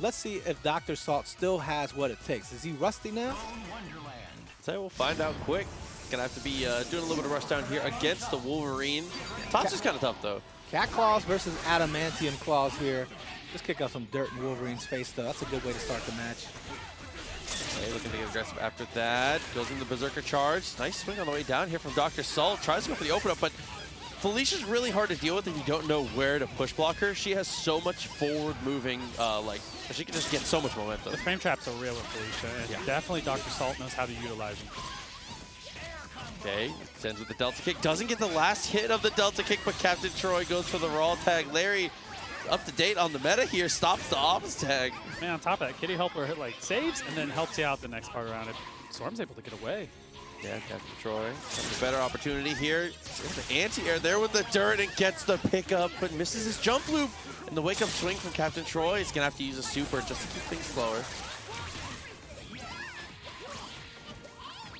Let's see if Dr. Salt still has what it takes. Is he rusty now? So we'll find out quick. Gonna have to be doing a little bit of rush down here against the Wolverine. Tatsu's kind of tough though. Cat claws versus adamantium claws here. Just kick out some dirt in Wolverine's face though. That's a good way to start the match. Okay, looking to get aggressive after that. Goes in the Berserker charge. Nice swing on the way down here from Dr. Salt. Tries to go for the open up, but Felicia's really hard to deal with if you don't know where to push block her. She has so much forward moving, she can just get so much momentum. The frame traps are real with Felicia, and definitely Dr. Salt knows how to utilize them. Okay, sends with the Delta Kick. Doesn't get the last hit of the Delta Kick, but Captain Troy goes for the raw tag. Larry, up to date on the meta here, stops the office tag. Man, on top of that, Kitty Helper saves and then helps you out the next part around it. Storm's able to get away. Yeah, Captain Troy. A better opportunity here. The anti-air there with the dirt and gets the pickup, but misses his jump loop. And the wake-up swing from Captain Troy is going to have to use a super just to keep things slower.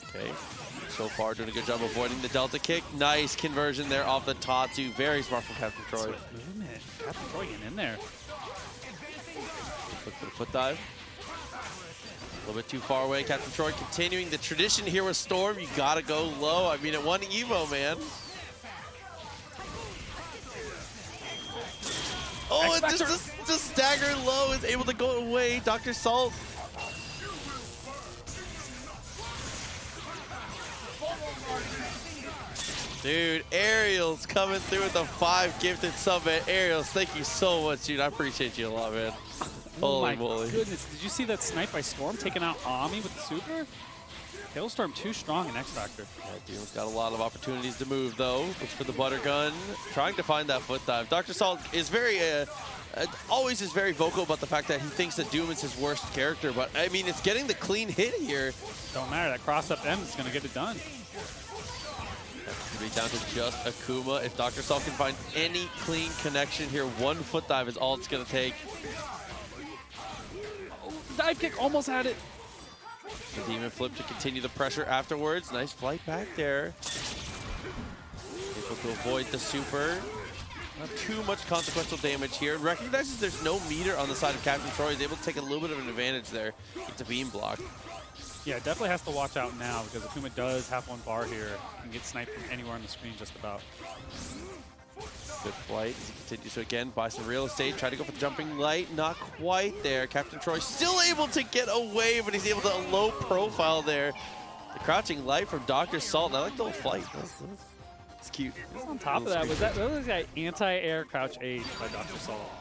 Okay. So far, doing a good job avoiding the Delta Kick. Nice conversion there off the Tatsu. Very smart from Captain Troy. Swift movement. Captain Troy getting in there. Look for the foot dive. A little bit too far away. Captain Troy continuing the tradition here with Storm. You gotta go low. I mean, at one Evo, man. Oh, and just stagger low is able to go away. Dr. Salt. Dude, Ariel's coming through with the 5 gifted sub at Ariel's. Thank you so much, dude. I appreciate you a lot, man. Oh Holy my moly. goodness. Did you see that snipe by Storm taking out Ami with the super? Hailstorm too strong in X Factor. Yeah, Doom's got a lot of opportunities to move, though. Looks for the butter gun, trying to find that foot dive. Dr. Salt is always is very vocal about the fact that he thinks that Doom is his worst character, but I mean, it's getting the clean hit here. Don't matter, that cross-up M is going to get it done. That's going to be down to just Akuma. If Dr. Salt can find any clean connection here, one foot dive is all it's going to take. Oh, dive kick almost had it. The Demon Flip to continue the pressure afterwards. Nice flight back there. Able to avoid the super. Not too much consequential damage here. Recognizes there's no meter on the side of Captain Troy. He's able to take a little bit of an advantage there. Gets a beam block. Yeah, definitely has to watch out now because Akuma does have one bar here and get sniped from anywhere on the screen just about. Good flight as he continues to again buy some real estate. Try to go for the jumping light. Not quite there. Captain Troy still able to get away, but he's able to low profile there. The crouching light from Dr. Salt. I like the little flight. It's cute. On top of that, was that anti-air crouch age by Dr. Salt?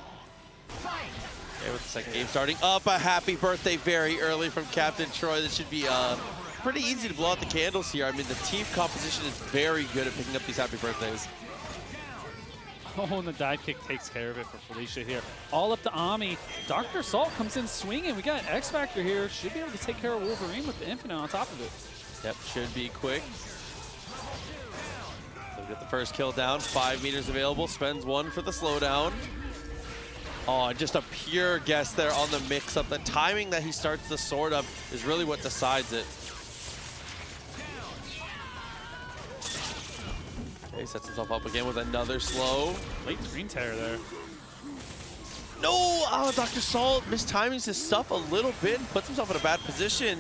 Okay, with the second game starting up, a happy birthday very early from Captain Troy. This should be pretty easy to blow out the candles here. I mean, the team composition is very good at picking up these happy birthdays. Oh, and the dive kick takes care of it for Felicia here. All up to Ami. Dr. Salt comes in swinging. We got X Factor here. Should be able to take care of Wolverine with the Infinite on top of it. Yep, should be quick. So we get the first kill down. 5 meters available. Spends 1 for the slowdown. Oh, just a pure guess there on the mix-up. The timing that he starts the sword up is really what decides it. Okay, sets himself up again with another slow. Late screen tear there. No! Oh, Dr. Salt mistimings his stuff a little bit and puts himself in a bad position.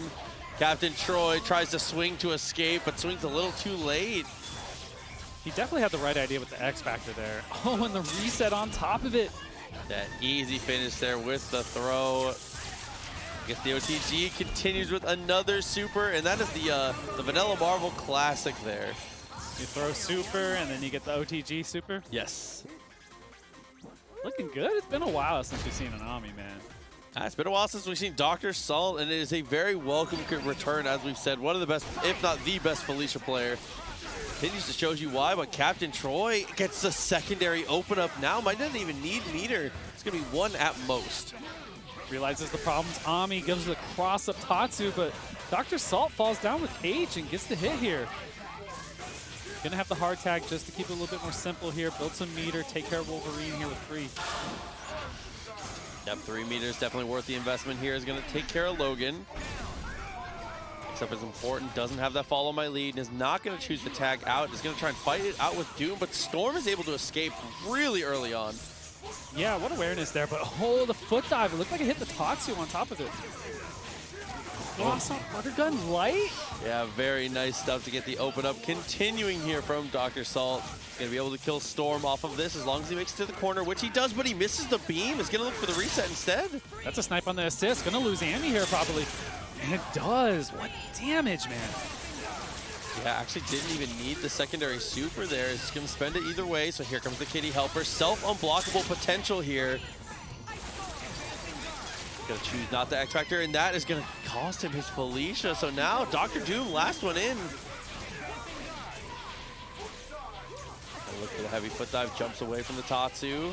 Captain Troy tries to swing to escape, but swings a little too late. He definitely had the right idea with the X Factor there. Oh, and the reset on top of it. That easy finish there with the throw. I guess the OTG continues with another super, and that is the Vanilla Marvel classic there. You throw super, and then you get the OTG super. Yes. Looking good. It's been a while since we've seen an Ami, man. It's been a while since we've seen Dr. Salt, and it is a very welcome return, as we've said. One of the best, if not the best, Felicia player. Continues to show you why, but Captain Troy gets the secondary open up now. Might not even need meter. It's going to be 1 at most. Realizes the problems. Ami gives the cross up Tatsu, but Dr. Salt falls down with H and gets the hit here. Gonna have the hard tag just to keep it a little bit more simple here. Build some meter, take care of Wolverine here with 3. Yep, 3 meters, definitely worth the investment here. Is going to take care of Logan. Up is important, doesn't have that follow my lead, and is not going to choose the tag out. Is going to try and fight it out with Doom, but Storm is able to escape really early on. Yeah, what awareness there, but oh, the foot dive. It looked like it hit the Tatsu on top of it. Awesome. Watergun light? Yeah, very nice stuff to get the open up. Continuing here from Dr. Salt. Gonna be able to kill Storm off of this as long as he makes it to the corner, which he does, but he misses the beam. Is gonna look for the reset instead. That's a snipe on the assist. Gonna lose Amy here probably. And it does. What damage, man. Yeah, actually didn't even need the secondary super there. It's gonna spend it either way. So here comes the kitty helper. Self-unblockable potential here. Gonna choose not the X Factor, and that is gonna cost him his Felicia. So now Dr. Doom, last one in. Look for the heavy foot dive, jumps away from the Tatsu.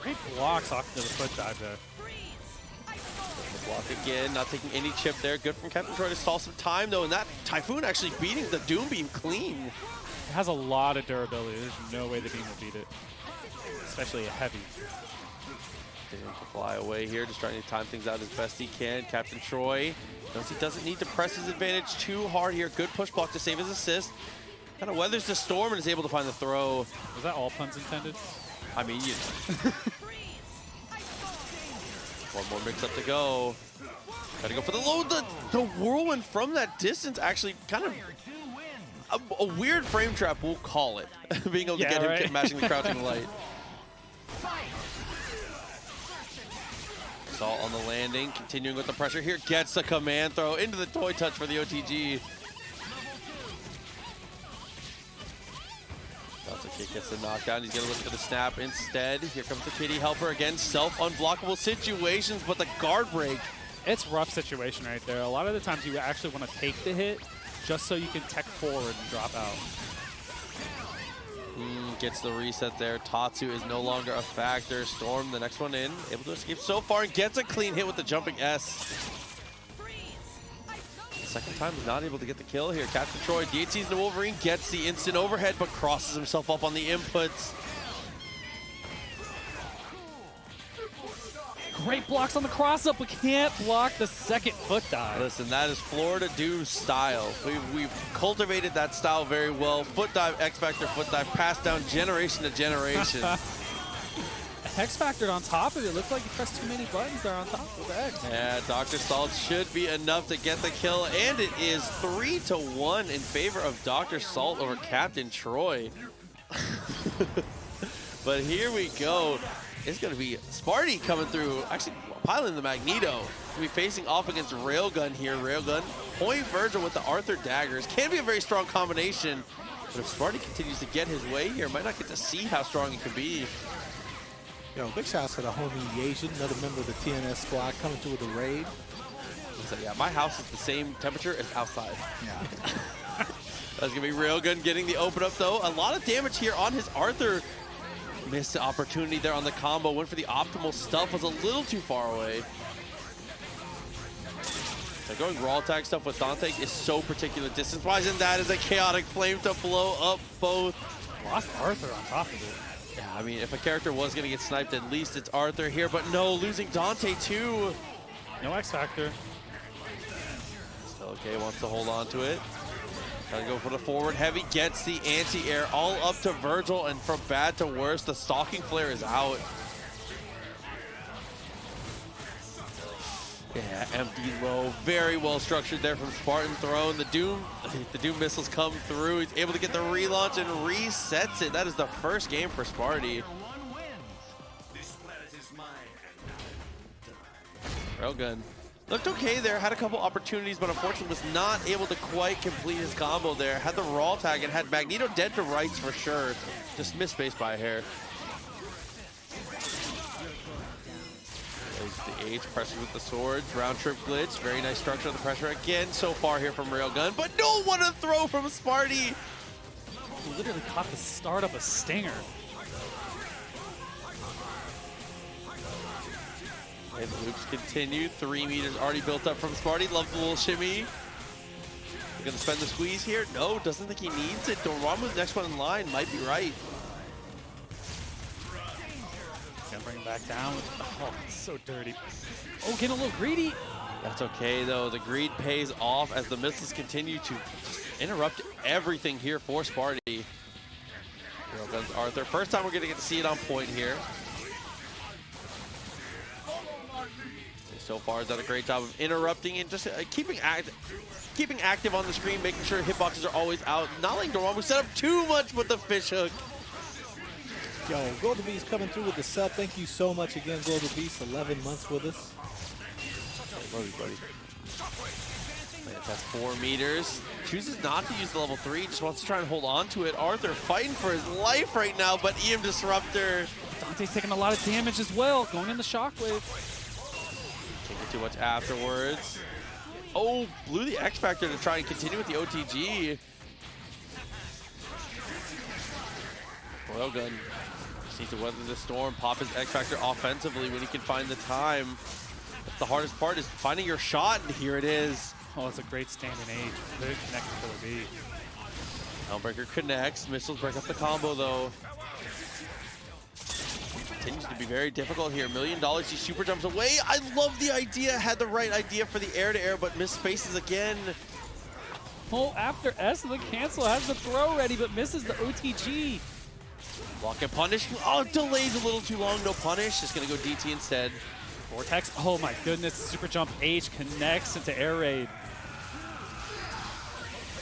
Great blocks off to the foot dive there. The block again, not taking any chip there. Good from Captain Troy to stall some time though, and that Typhoon actually beating the Doom Beam clean. It has a lot of durability. There's no way the beam will beat it, especially a heavy. Continuing to fly away here, just trying to time things out as best he can. Captain Troy knows he doesn't need to press his advantage too hard here. Good push block to save his assist. Kind of weathers the storm and is able to find the throw. Was that all puns intended? I mean, you know. One more mix up to go. Gotta go for the load. The whirlwind from that distance actually kind of a weird frame trap, we'll call it. Being able to get him matching the crouching light. Salt on the landing, continuing with the pressure here. Gets the command throw into the toy touch for the OTG. Dante gets the knockdown. He's going to look for the snap instead. Here comes the kitty helper again. Self-unblockable situations, but the guard break. It's a rough situation right there. A lot of the times you actually want to take the hit just so you can tech forward and drop out. Gets the reset there. Tatsu is no longer a factor. Storm, the next one in. Able to escape so far and gets a clean hit with the jumping S. Second time he's not able to get the kill here. Captain Troy, DHC's into Wolverine, gets the instant overhead, but crosses himself up on the inputs. Great blocks on the cross-up, but can't block the second foot dive. Listen, that is Florida Doom style. We've cultivated that style very well. Foot dive, X Factor, foot dive, passed down generation to generation. X Factor on top of it. Looked like he pressed too many buttons there on top of the X. Yeah, Dr. Salt should be enough to get the kill, and it is 3-1 in favor of Dr. Salt over Captain Troy. But here we go. It's going to be Sparty coming through, actually piloting the Magneto. Going to be facing off against Railgun here. Railgun, point Vergil with the Arthur daggers. Can be a very strong combination, but if Sparty continues to get his way here, might not get to see how strong he can be. Yo, big shouts to the homie Asian, another member of the TNS squad coming through with the raid. So yeah, my house is the same temperature as outside. Yeah. That's going to be Railgun getting the open up though. A lot of damage here on his Arthur. Missed the opportunity there on the combo. Went for the optimal stuff. Was a little too far away. So going raw tag stuff with Dante is so particular distance-wise, and that is a chaotic flame to blow up both. Lost Arthur on top of it. Yeah, I mean, if a character was going to get sniped, at least it's Arthur here. But no, losing Dante too. No X Factor. Still okay, wants to hold on to it. Gotta go for the forward heavy, gets the anti-air all up to Vergil, and from bad to worse, the stalking flare is out. Yeah, empty low, very well structured there from Spartan throne. The Doom missiles come through. He's able to get the relaunch and resets it. That is the first game for Sparty. Railgun. Looked okay there, had a couple opportunities, but unfortunately was not able to quite complete his combo there. Had the raw tag and had Magneto dead to rights for sure. Just missed space by a hair. There's the H, pressure with the swords, round trip glitch. Very nice structure of the pressure again so far here from Railgun, but no one to throw from Sparty. He literally caught the start of a stinger. And the loops continue. 3 meters already built up from Sparty. Love the little shimmy. We're going to spend the squeeze here. No, doesn't think he needs it. Dormammu's next one in line might be right. Gonna bring him back down. Oh, it's so dirty. Oh, getting a little greedy. That's okay, though. The greed pays off as the missiles continue to interrupt everything here for Sparty. Railgun's Arthur. First time we're going to get to see it on point here. so far has done a great job of interrupting and just keeping active on the screen, making sure hitboxes are always out. Not letting Dormammu set up too much with the fish hook. Yo, Golden Beast coming through with the sub. Thank you so much again, Golden Beast. 11 months with us. Love you, buddy. That's 4 meters. Chooses not to use the level 3, just wants to try and hold on to it. Arthur fighting for his life right now, but EM Disruptor. Dante's taking a lot of damage as well, going in the shockwave. Can't get too much afterwards. Oh, blew the X Factor to try and continue with the OTG. Railgun just needs to weather the storm, pop his X Factor offensively when he can find the time. That's the hardest part, is finding your shot, and here it is. Oh, it's a great standing age. Very connected to the B. Hellbreaker connects. Missiles break up the combo, though. Continues to be very difficult here. $1 million, he super jumps away. I love the idea. Had the right idea for the air-to-air, but missed spaces again. Oh, after S, the cancel has the throw ready, but misses the OTG. Block and punish. Oh, delays a little too long. No punish. Just going to go DT instead. Vortex. Oh, my goodness. Super jump H connects into air raid.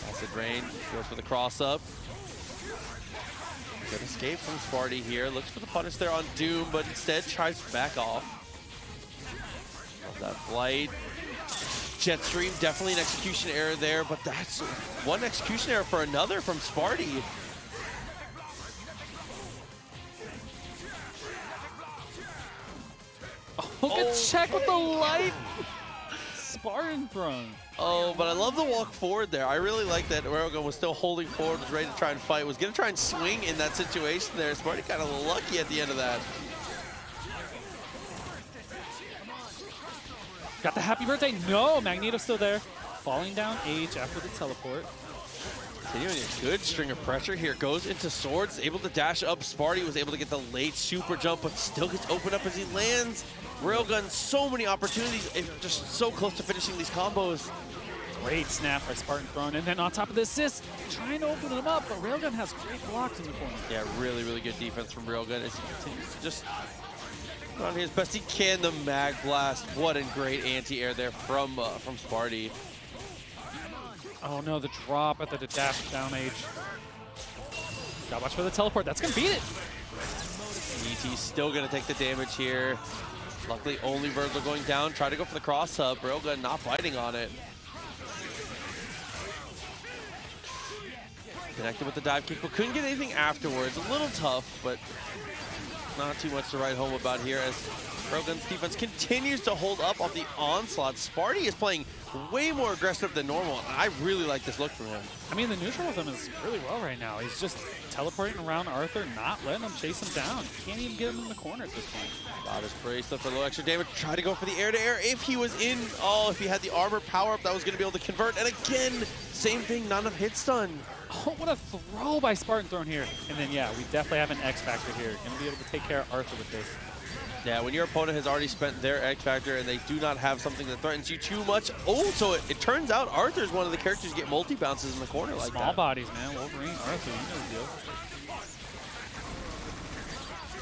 Acid Rain goes for the cross-up. Good escape from Sparty here. Looks for the punish there on Doom, but instead tries to back off. Love that flight. Jetstream, definitely an execution error there, but that's one execution error for another from Sparty. Oh, good check with the light. Spartan throne. Oh, but I love the walk forward there. I really like that Railgun was still holding forward, was ready to try and fight, was going to try and swing in that situation there. Sparty kind of lucky at the end of that. Got the happy birthday. No, Magneto's still there. Falling down H after the teleport. Continuing a good string of pressure here. Goes into swords, able to dash up. Sparty was able to get the late super jump, but still gets opened up as he lands. Railgun, so many opportunities, just so close to finishing these combos. Great snap by Spartan Throne, and then on top of the assist, trying to open them up, but Railgun has great blocks in the corner. Yeah, really, really good defense from Railgun as he continues to just put on his best he can. The Mag Blast, what a great anti-air there from Sparty. Oh no, the drop at the dash down H. Gotta watch for the teleport, that's gonna beat it. ET's still gonna take the damage here. Luckily, only Vergil going down. Try to go for the cross-up. Railgun not biting on it. Connected with the dive kick, but couldn't get anything afterwards. A little tough, but not too much to write home about here as Railgun's defense continues to hold up off the onslaught. Sparty is playing way more aggressive than normal, and I really like this look from him. I mean, the neutral with him is really well right now. He's just teleporting around Arthur, not letting him chase him down. Can't even get him in the corner at this point. His bracelet for a little extra damage. Try to go for the air-to-air if he was in. Oh, if he had the armor power-up, that was going to be able to convert. And again, same thing, not enough hit stun. Oh, what a throw by Spartan Throne here. And then, yeah, we definitely have an X Factor here. Going to be able to take care of Arthur with this. Yeah, when your opponent has already spent their X Factor and they do not have something that threatens you too much. Oh, so it turns out Arthur's one of the characters who get multi-bounces in the corner like that. Small bodies, man. Wolverine, Arthur, you know the deal.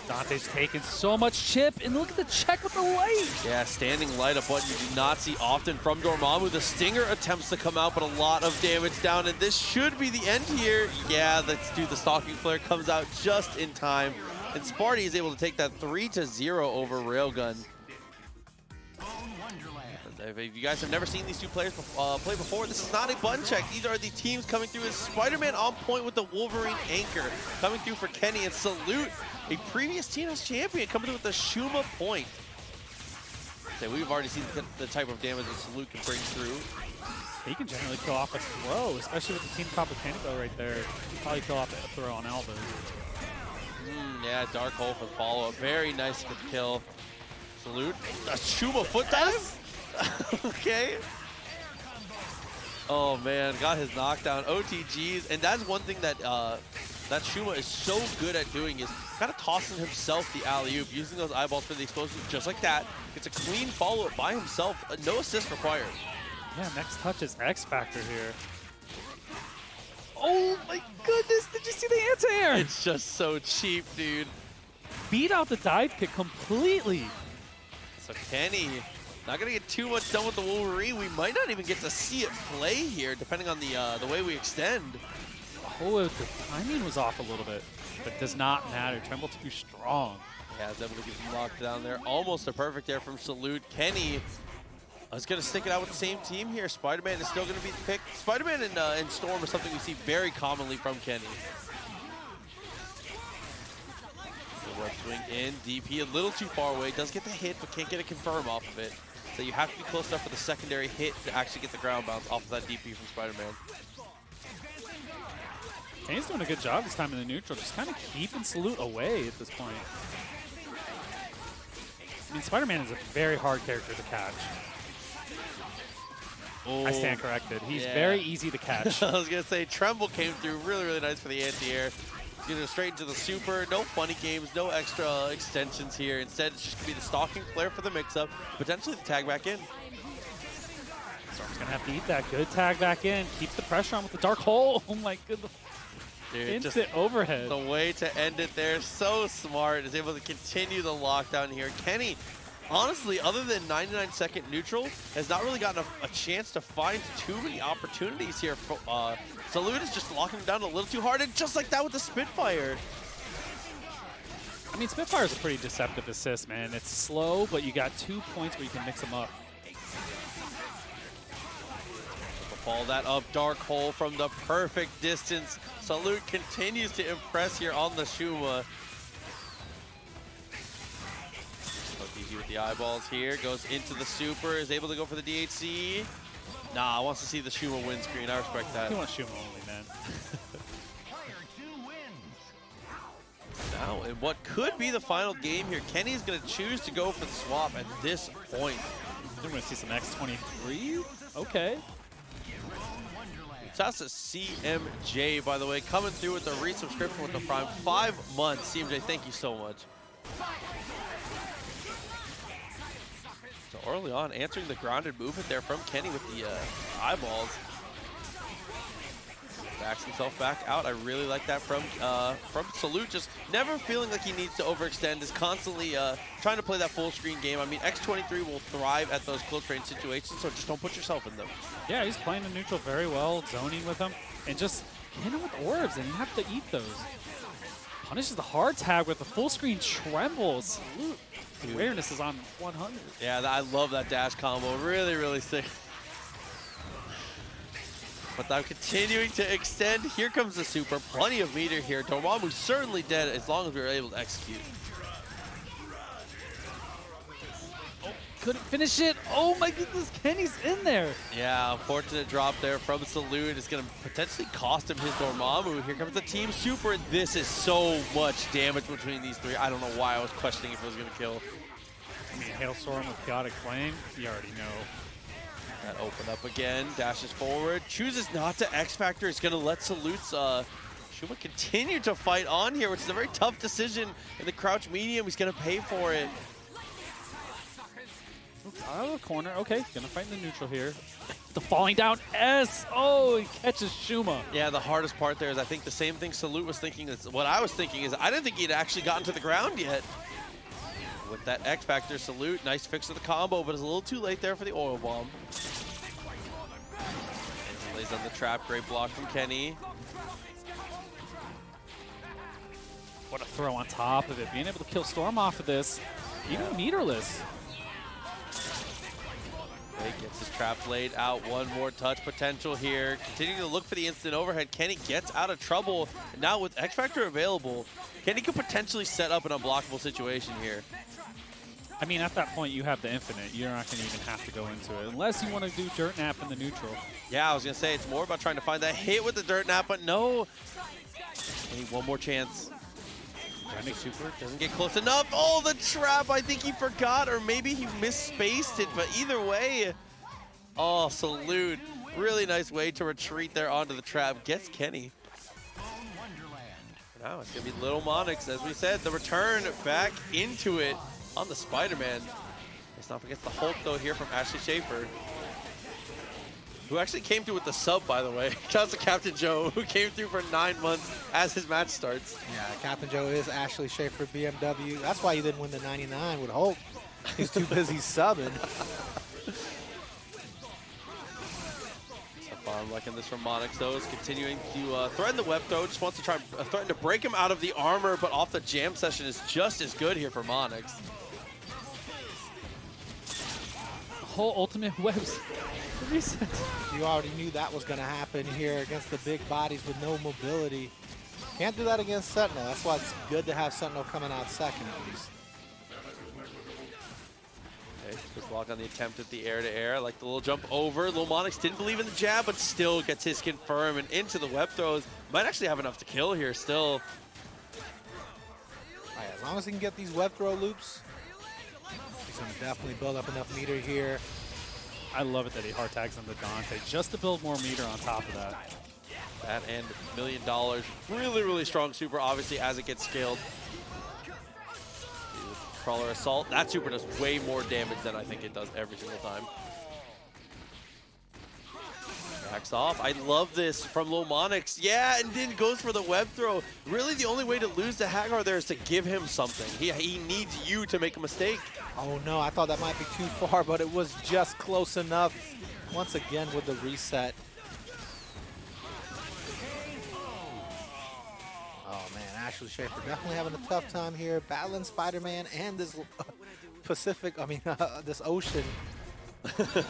Dante's taking so much chip, and look at the check with the light. Yeah, standing light up what you do not see often from Dormammu. The Stinger attempts to come out, but a lot of damage down, and this should be the end here. Yeah, let's do the Stalking Flare, comes out just in time, and Sparty is able to take that 3-0 over Railgun. If you guys have never seen these two players play before, this is not a button check. These are the teams coming through as Spider-Man on point with the Wolverine anchor. Coming through for Kenny, and Salute, a previous TNS champion, coming through with the Shuma point. So we've already seen the type of damage that Salute can bring through. He can generally kill off a throw, especially with the Team Copper Panda right there. He'd probably kill off a throw on Alba. Yeah, Dark Hole for the follow-up. Very nice to get the kill. Salute, a Shuma foot dive? Okay. Oh man, got his knockdown. OTGs, and that's one thing that that Shuma is so good at doing, is kind of tossing himself the alley-oop, using those eyeballs for the explosive just like that. It's a clean follow-up by himself, no assist required. Yeah, next touch is X Factor here. Oh my goodness, did you see the anti-air? It's just so cheap, dude. Beat out the dive kick completely. So Kenny Not gonna get too much done with the Wolverine. We might not even get to see it play here, depending on the way we extend. Oh, the timing was off a little bit, but does not matter. Tremble too strong. Yeah, is able to get him locked down there. Almost a perfect there from Salute. Kenny is going to stick it out with the same team here. Spider-Man is still going to be the pick. Spider-Man and Storm are something we see very commonly from Kenny. The web swing in. DP a little too far away. Does get the hit, but can't get a confirm off of it. So you have to be close enough for the secondary hit to actually get the ground bounce off of that DP from Spider-Man. Kenny's doing a good job this time in the neutral, just kind of keeping Salute away at this point. I mean, Spider-Man is a very hard character to catch. Oh, I stand corrected. He's very easy to catch. I was going to say, Tremble came through really, really nice for the anti-air. He's going to go straight into the super. No funny games, no extra extensions here. Instead, it's just going to be the stalking flare for the mix-up, potentially the tag back in. Storm's going to have to eat that. Good tag back in. Keeps the pressure on with the dark hole. Oh my goodness. Dude, instant overhead. The way to end it there, so smart. Is able to continue the lockdown here. Kenny, honestly, other than 99-second neutral, has not really gotten a chance to find too many opportunities here. Salute is just locking him down a little too hard, and just like that with the Spitfire. I mean, Spitfire's a pretty deceptive assist, man. It's slow, but you got 2 points where you can mix them up. Follow that up, dark hole from the perfect distance. Salute continues to impress here on the Shuma. Easy with the eyeballs here, goes into the super, is able to go for the DHC. Nah, wants to see the Shuma win screen. I respect that. He wants Shuma only, man. Now, in what could be the final game here, Kenny's going to choose to go for the swap at this point. We're going to see some X23. Okay. Shouts to CMJ, by the way, coming through with the resubscription with the Prime. 5 months. CMJ, thank you so much. So early on, answering the grounded movement there from Kenny with the eyeballs. Backs himself back out. I really like that from Salute. Just never feeling like he needs to overextend. Is constantly trying to play that full screen game. I mean, X23 will thrive at those close range situations, so just don't put yourself in them. Yeah, he's playing the neutral very well, zoning with him, and just hit him with orbs, and you have to eat those. Punishes the hard tag with the full screen trembles. Salute. The awareness is on 100. Yeah, I love that dash combo. Really, really sick. But I'm continuing to extend. Here comes the super. Plenty of meter here. Dormammu certainly dead as long as we were able to execute. Oh, couldn't finish it. Oh my goodness, Kenny's in there. Yeah, unfortunate drop there from Salute. It's going to potentially cost him his Dormammu. Here comes the team super. This is so much damage between these three. I don't know why I was questioning if it was going to kill. I mean, Hailstorm with Chaotic Flame, you already know. That open up again, dashes forward, chooses not to X-Factor. Is going to let Salute's Shuma continue to fight on here, which is a very tough decision in the crouch medium. He's going to pay for it. Oops, out of the corner. Okay, gonna fight in the neutral here. The falling down S. Oh, he catches Shuma. Yeah, the hardest part there is I think the same thing Salute was thinking. What I was thinking is I didn't think he'd actually gotten to the ground yet. With that X-Factor, Salute, nice fix of the combo, but it's a little too late there for the oil bomb. And he lays on the trap, great block from Kenny. What a throw on top of it. Being able to kill Storm off of this, even meterless. He gets his trap laid out, one more touch potential here. Continuing to look for the instant overhead. Kenny gets out of trouble. And now with X-Factor available, Kenny could potentially set up an unblockable situation here. I mean, at that point, you have the infinite. You're not going to even have to go into it, unless you want to do Dirt Nap in the neutral. Yeah, I was going to say, it's more about trying to find that hit with the Dirt Nap, but no. I need one more chance. Super doesn't get close enough. Oh, the trap. I think he forgot, or maybe he misspaced it, but either way. Oh, Salute. Really nice way to retreat there onto the trap. Gets Kenny. Now it's going to be lilmonix, as we said. The return back into it on the Spider-Man. Let's not forget the Hulk, though, here from AshleySchafer, who actually came through with the sub, by the way. Shouts to Captain Joe, who came through for 9 months as his match starts. Yeah, Captain Joe is AshleySchaferBMW. That's why you didn't win the 99 with Hulk. He's too busy subbing. So far, I'm liking this from Monix, though. Is continuing to threaten the web throw. Just wants to try threaten to break him out of the armor, but off the jam session is just as good here for Monix. Whole ultimate webs. Reset. You already knew that was going to happen here against the big bodies with no mobility. Can't do that against Sentinel. That's why it's good to have Sentinel coming out second at least. Okay, just block on the attempt at the air-to-air. Like the little jump over. lilmonix didn't believe in the jab, but still gets his confirm and into the web throws. Might actually have enough to kill here still. All right, as long as he can get these web throw loops, he's going to definitely build up enough meter here. I love it that he hard tags him to Dante just to build more meter on top of that. That and $1 million. Really, really strong super, obviously, as it gets scaled. Crawler Assault. That super does way more damage than I think it does every single time. Backs off. I love this from lilmonix. Yeah, and then goes for the web throw. Really, the only way to lose to Haggar there is to give him something. He needs you to make a mistake. Oh no, I thought that might be too far, but it was just close enough. Once again with the reset. Oh man, AshleySchafer definitely having a tough time here, battling Spider-Man and this Pacific, this ocean.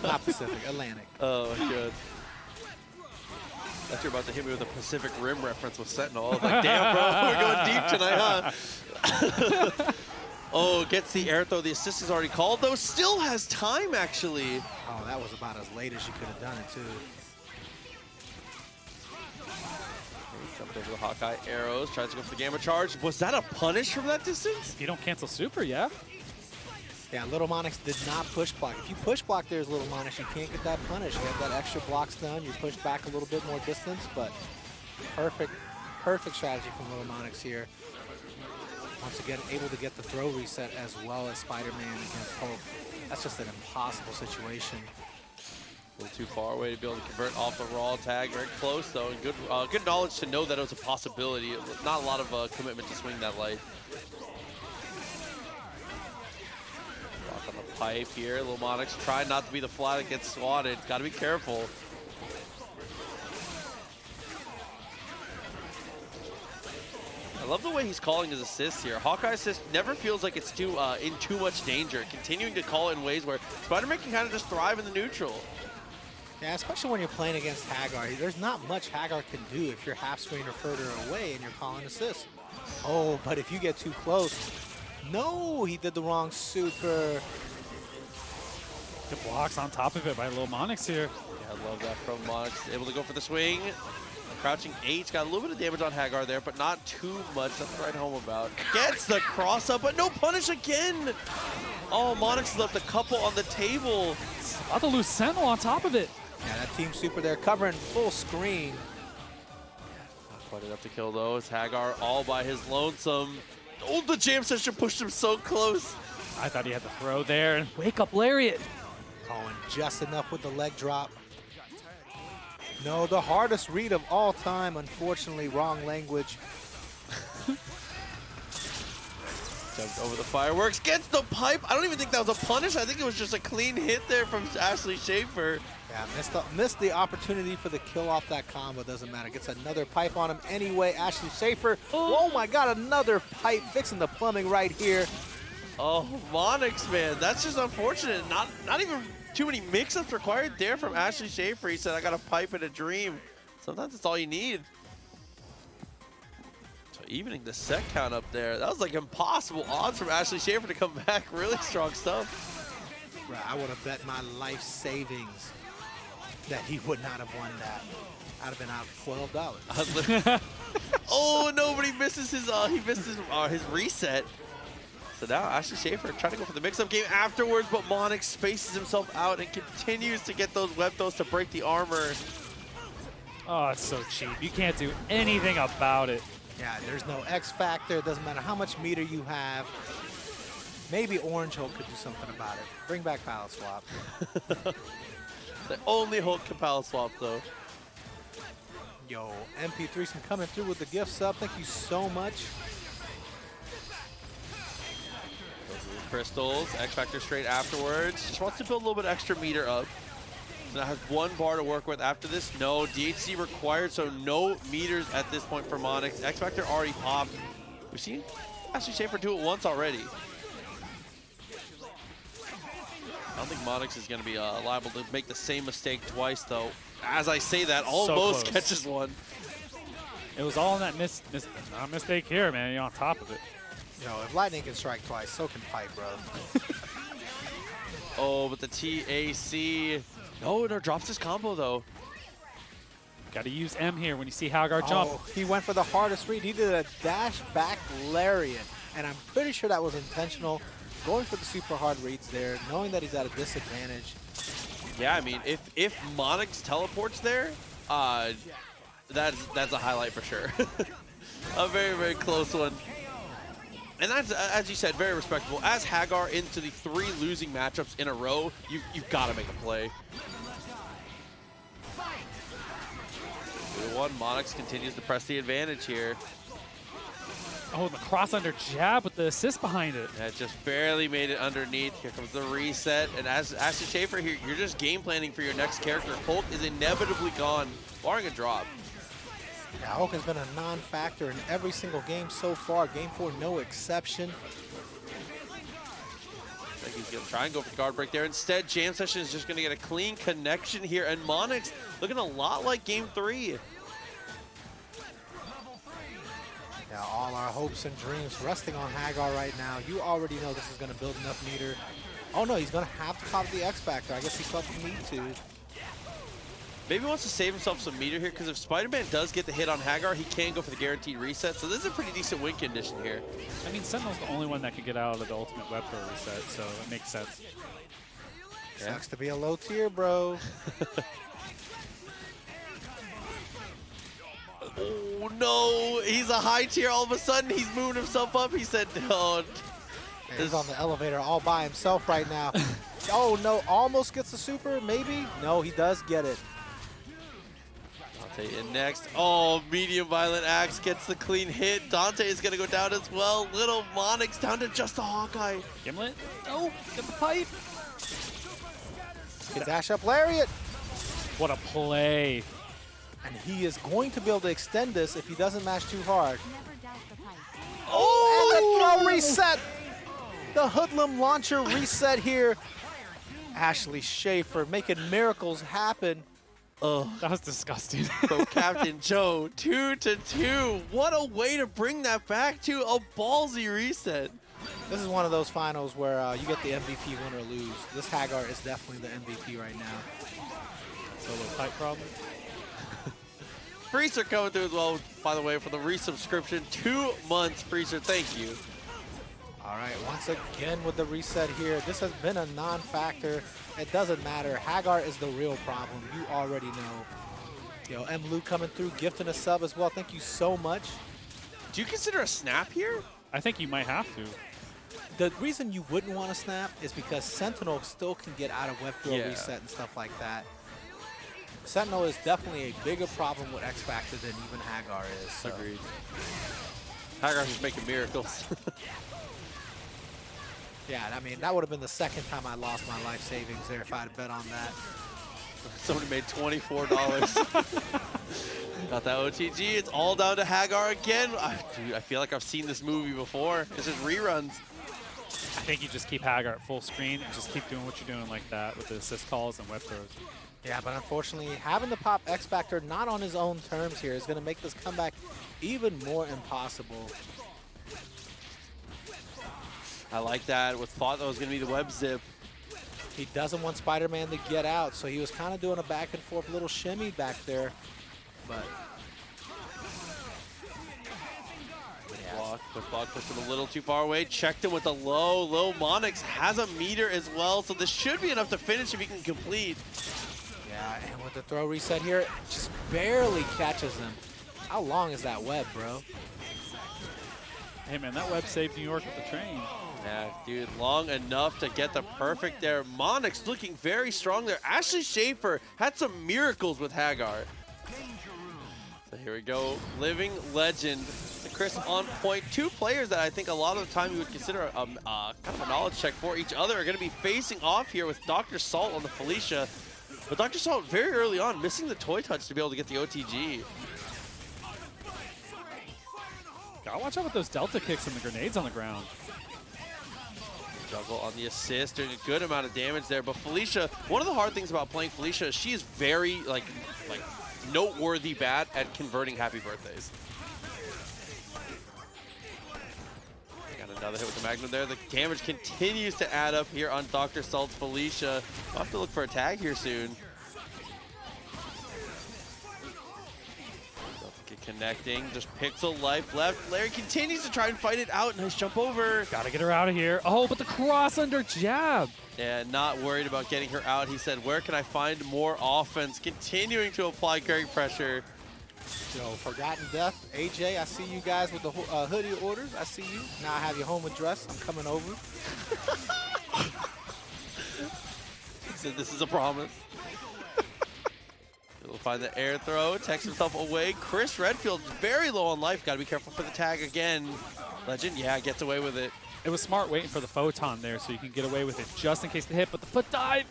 Not Pacific, Atlantic. Oh, good. I thought you were about to hit me with a Pacific Rim reference with Sentinel. I was like, damn, bro, we're going deep tonight, huh? Oh, gets the air throw. The assist is already called, though. Still has time, actually. Oh, that was about as late as you could have done it, too. Jumped over the Hawkeye arrows. Tries to go for the Gamma Charge. Was that a punish from that distance? If you don't cancel super, yeah. Yeah, lilmonix did not push block. If you push block there's lilmonix, you can't get that punish. You have that extra block stun. You push back a little bit more distance, but perfect strategy from lilmonix here. Once again, able to get the throw reset as well as Spider-Man against Hulk. That's just an impossible situation. A little too far away to be able to convert off the raw tag. Very close, though, and good knowledge to know that it was a possibility. Not a lot of commitment to swing that light. Block on the pipe here. lilmonix trying not to be the fly that gets swatted. Got to be careful. I love the way he's calling his assists here. Hawkeye assist never feels like it's in too much danger. Continuing to call it in ways where Spider-Man can kind of just thrive in the neutral. Yeah, especially when you're playing against Haggar. There's not much Haggar can do if you're half screen or further away and you're calling assist. Oh, but if you get too close. No, he did the wrong super. Good blocks on top of it by lilmonix here. Yeah, I love that from Monix. Able to go for the swing. Crouching H, got a little bit of damage on Haggar there, but not too much. Nothing to write home about. Gets the cross up, but no punish again. Oh, Monix left a couple on the table. About to lose Sentinel on top of it. Yeah, that team super there covering full screen. Not quite enough to kill those. Haggar all by his lonesome. Oh, the jam session pushed him so close. I thought he had the throw there and wake up lariat. Oh, and just enough with the leg drop. No, the hardest read of all time, unfortunately, wrong language. Jumped over the fireworks, gets the pipe. I don't even think that was a punish. I think it was just a clean hit there from AshleySchafer. Yeah, missed the opportunity for the kill off that combo. Doesn't matter. Gets another pipe on him anyway. AshleySchafer. Oh my God, another pipe fixing the plumbing right here. Oh, Monix, man, that's just unfortunate. Not even too many mix-ups required there from AshleySchafer. He said, I got a pipe and a dream. Sometimes that's all you need. So evening the set count up there. That was like impossible odds from AshleySchafer to come back. Really strong stuff. Right, I would have bet my life savings that he would not have won that. I'd have been out $12. Oh, nobody misses his his reset. So now AshleySchafer trying to go for the mix-up game afterwards, but Monix spaces himself out and continues to get those web throws to break the armor. Oh, it's so cheap. You can't do anything about it. Yeah, there's no X factor. It doesn't matter how much meter you have. Maybe Orange Hulk could do something about it. Bring back palette swap. The only Hulk can palette swap, though. Yo, MP3 coming through with the gift sub. Thank you so much. crystals. X Factor straight afterwards. Just wants to build a little bit extra meter up. So now has 1 bar to work with after this. No, DHC required, so no meters at this point for Monix. X Factor already popped. We've seen AshleySchafer do it once already. I don't think Monix is going to be liable to make the same mistake twice, though. As I say that, almost catches one. It was all in that not mistake here, man. You're on top of it. You know, if lightning can strike twice, so can pipe, bro. Oh, but the TAC. No, it drops his combo, though. Got to use M here when you see Haggar jump. Oh, he went for the hardest read. He did a dash back lariat, and I'm pretty sure that was intentional. Going for the super hard reads there, knowing that he's at a disadvantage. Yeah, I mean, if Monix teleports there, that's a highlight for sure. A very, very close one. And that's, as you said, very respectable. As Haggar into the 3 losing matchups in a row, you've got to make a play. 2-1, Monix continues to press the advantage here. Oh, the cross under jab with the assist behind it. That just barely made it underneath. Here comes the reset. And as AshleySchafer here, you're just game planning for your next character. Hulk is inevitably gone, barring a drop. Yeah, Hulk has been a non-factor in every single game so far. Game 4, no exception. I think he's going to try and go for the guard break there. Instead, Jam Session is just going to get a clean connection here. And Monix looking a lot like Game 3. Yeah, all our hopes and dreams resting on Haggar right now. You already know this is going to build enough meter. Oh no, he's going to have to pop the X Factor. I guess he felt the need to. Maybe he wants to save himself some meter here, because if Spider-Man does get the hit on Haggar, he can go for the guaranteed reset. So this is a pretty decent win condition here. I mean, Sentinel's the only one that could get out of the ultimate web throw reset, so it makes sense. Yeah. Sucks to be a low tier, bro. Oh no, he's a high tier. All of a sudden, he's moving himself up. He said, no. He's on the elevator all by himself right now. Oh no, almost gets the super, maybe? No, he does get it. Dante in next. Oh, medium violent axe gets the clean hit. Dante is going to go down as well. Little Monix down to just a Hawkeye. Gimlet? No, get the pipe. Can dash up lariat. What a play. And he is going to be able to extend this if he doesn't mash too hard. Oh! And the throw reset. The hoodlum launcher reset here. AshleySchafer making miracles happen. Oh, that was disgusting. From Captain Joe, 2-2. What a way to bring that back to a ballsy reset. This is one of those finals where you get the MVP win or lose. This Haggar is definitely the MVP right now. Solo pipe problem. Freezer coming through as well, by the way, for the resubscription. 2 months, Freezer, thank you. All right, once again with the reset here. This has been a non-factor. It doesn't matter. Haggar is the real problem. You already know. Yo, M. Lou coming through, gifting a sub as well. Thank you so much. Do you consider a snap here? I think you might have to. The reason you wouldn't want to snap is because Sentinel still can get out of web throw reset and stuff like that. Sentinel is definitely a bigger problem with X Factor than even Haggar is. So. Agreed. Haggar's just making miracles. Yeah, I mean, that would have been the second time I lost my life savings there if I had bet on that. Somebody made $24. Got that OTG. It's all down to Haggar again. Dude, I feel like I've seen this movie before. This is reruns. I think you just keep Haggar at full screen and just keep doing what you're doing like that with the assist calls and web throws. Yeah, but unfortunately, having to pop X Factor not on his own terms here is going to make this comeback even more impossible. I like that. With thought that was going to be the web zip. He doesn't want Spider-Man to get out, so he was kind of doing a back and forth little shimmy back there. But Block pushed him a little too far away. Checked him with a low. Low Monix has a meter as well, so this should be enough to finish if he can complete. Yeah, and with the throw reset here, it just barely catches him. How long is that web, bro? Hey, man, that web saved New York with the train. Yeah, dude, long enough to get the perfect there. Monix looking very strong there. AshleySchafer had some miracles with Haggar. So here we go. Living Legend Chris on point. Two players that I think a lot of the time you would consider kind of a knowledge check for each other are going to be facing off here with Dr. Salt on the Felicia. But Dr. Salt very early on missing the toy touch to be able to get the OTG. Gotta watch out with those delta kicks and the grenades on the ground. Juggle on the assist, doing a good amount of damage there. But Felicia, one of the hard things about playing Felicia is she is very like noteworthy bad at converting happy birthdays. Got another hit with the Magnum there. The damage continues to add up here on Dr. Salt's Felicia. We'll have to look for a tag here soon. Connecting, just pixel life left. Larry continues to try and fight it out. Nice jump over. Gotta get her out of here. Oh, but the cross under jab. And not worried about getting her out. He said, where can I find more offense? Continuing to apply carrying pressure. Yo, Forgotten Death, AJ, I see you guys with the hoodie orders. I see you. Now I have your home address. I'm coming over. He said, this is a promise. He'll find the air throw, takes himself away. Chris Redfield is very low on life. Got to be careful for the tag again. Legend, yeah, gets away with it. It was smart waiting for the photon there so you can get away with it just in case the hit, but the foot dive.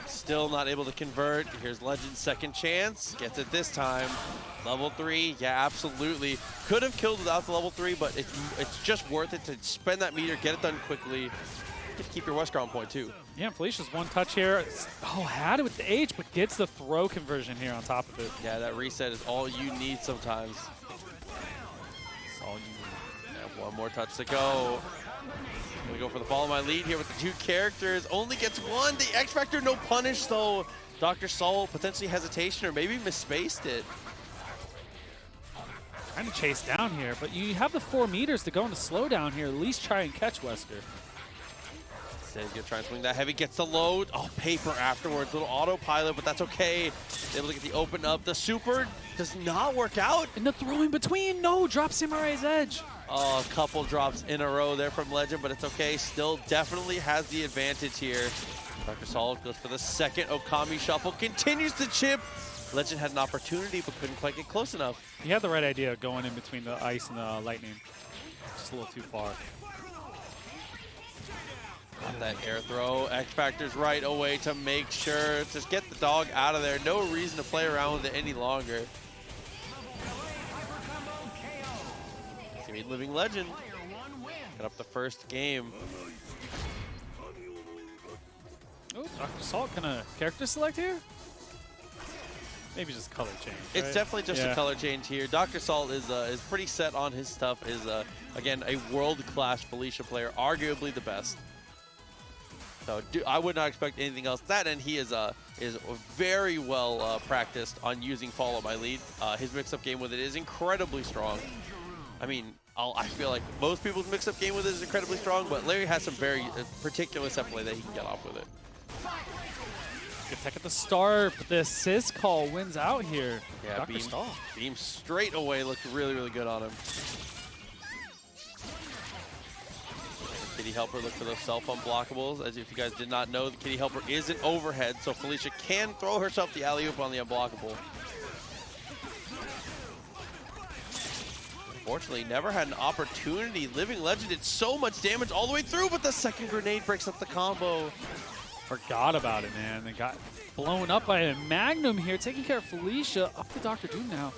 Still not able to convert. Here's Legend's second chance. Gets it this time. Level 3, yeah, absolutely. Could have killed without the level 3, but it's just worth it to spend that meter, get it done quickly. Get to keep your Wesker on point too. Yeah, Felicia's one touch here. Oh, had it with the H, but gets the throw conversion here on top of it. Yeah, that reset is all you need sometimes. That's all you need. Yeah, one more touch to go. We go for the follow my lead here with the two characters. Only gets one. The X Factor, no punish though. Dr. Soul potentially hesitation or maybe misspaced it. Trying to chase down here, but you have the 4 meters to go into slowdown here. At least try and catch Wesker. He's gonna try and swing that heavy, gets the load. Oh, paper afterwards, little autopilot, but that's okay. Able to get the open up. The super does not work out. And the throw in between, no, drops Samurai's edge. Oh, a couple drops in a row there from Legend, but it's okay. Still definitely has the advantage here. Dr. Solid goes for the second Okami shuffle, continues to chip. Legend had an opportunity, but couldn't quite get close enough. He had the right idea going in between the ice and the lightning. Just a little too far. Got that air throw. X Factor's right away to make sure. Just get the dog out of there. No reason to play around with it any longer. It's gonna be Living Legend. Got up the first game. Oh, Dr. Salt, can a character select here? Maybe just color change. It's right? definitely just a color change here. Dr. Salt is pretty set on his stuff. Is again a world-class Felicia player, arguably the best. So I would not expect anything else. That and he is very well practiced on using follow my lead. His mix-up game with it is incredibly strong. I mean, I feel like most people's mix-up game with it is incredibly strong, but Larry has some very particular set play that he can get off with it. Good tech at the start, but the assist call wins out here. Yeah, beam straight away looked really, really good on him. Kitty Helper, look for those self-unblockables. As if you guys did not know, the Kitty Helper is an overhead, so Felicia can throw herself the alley-oop on the unblockable. Unfortunately, never had an opportunity. Living Legend did so much damage all the way through, but the second grenade breaks up the combo. Forgot about it, man. They got blown up by a Magnum here, taking care of Felicia. Up to Dr. Doom now.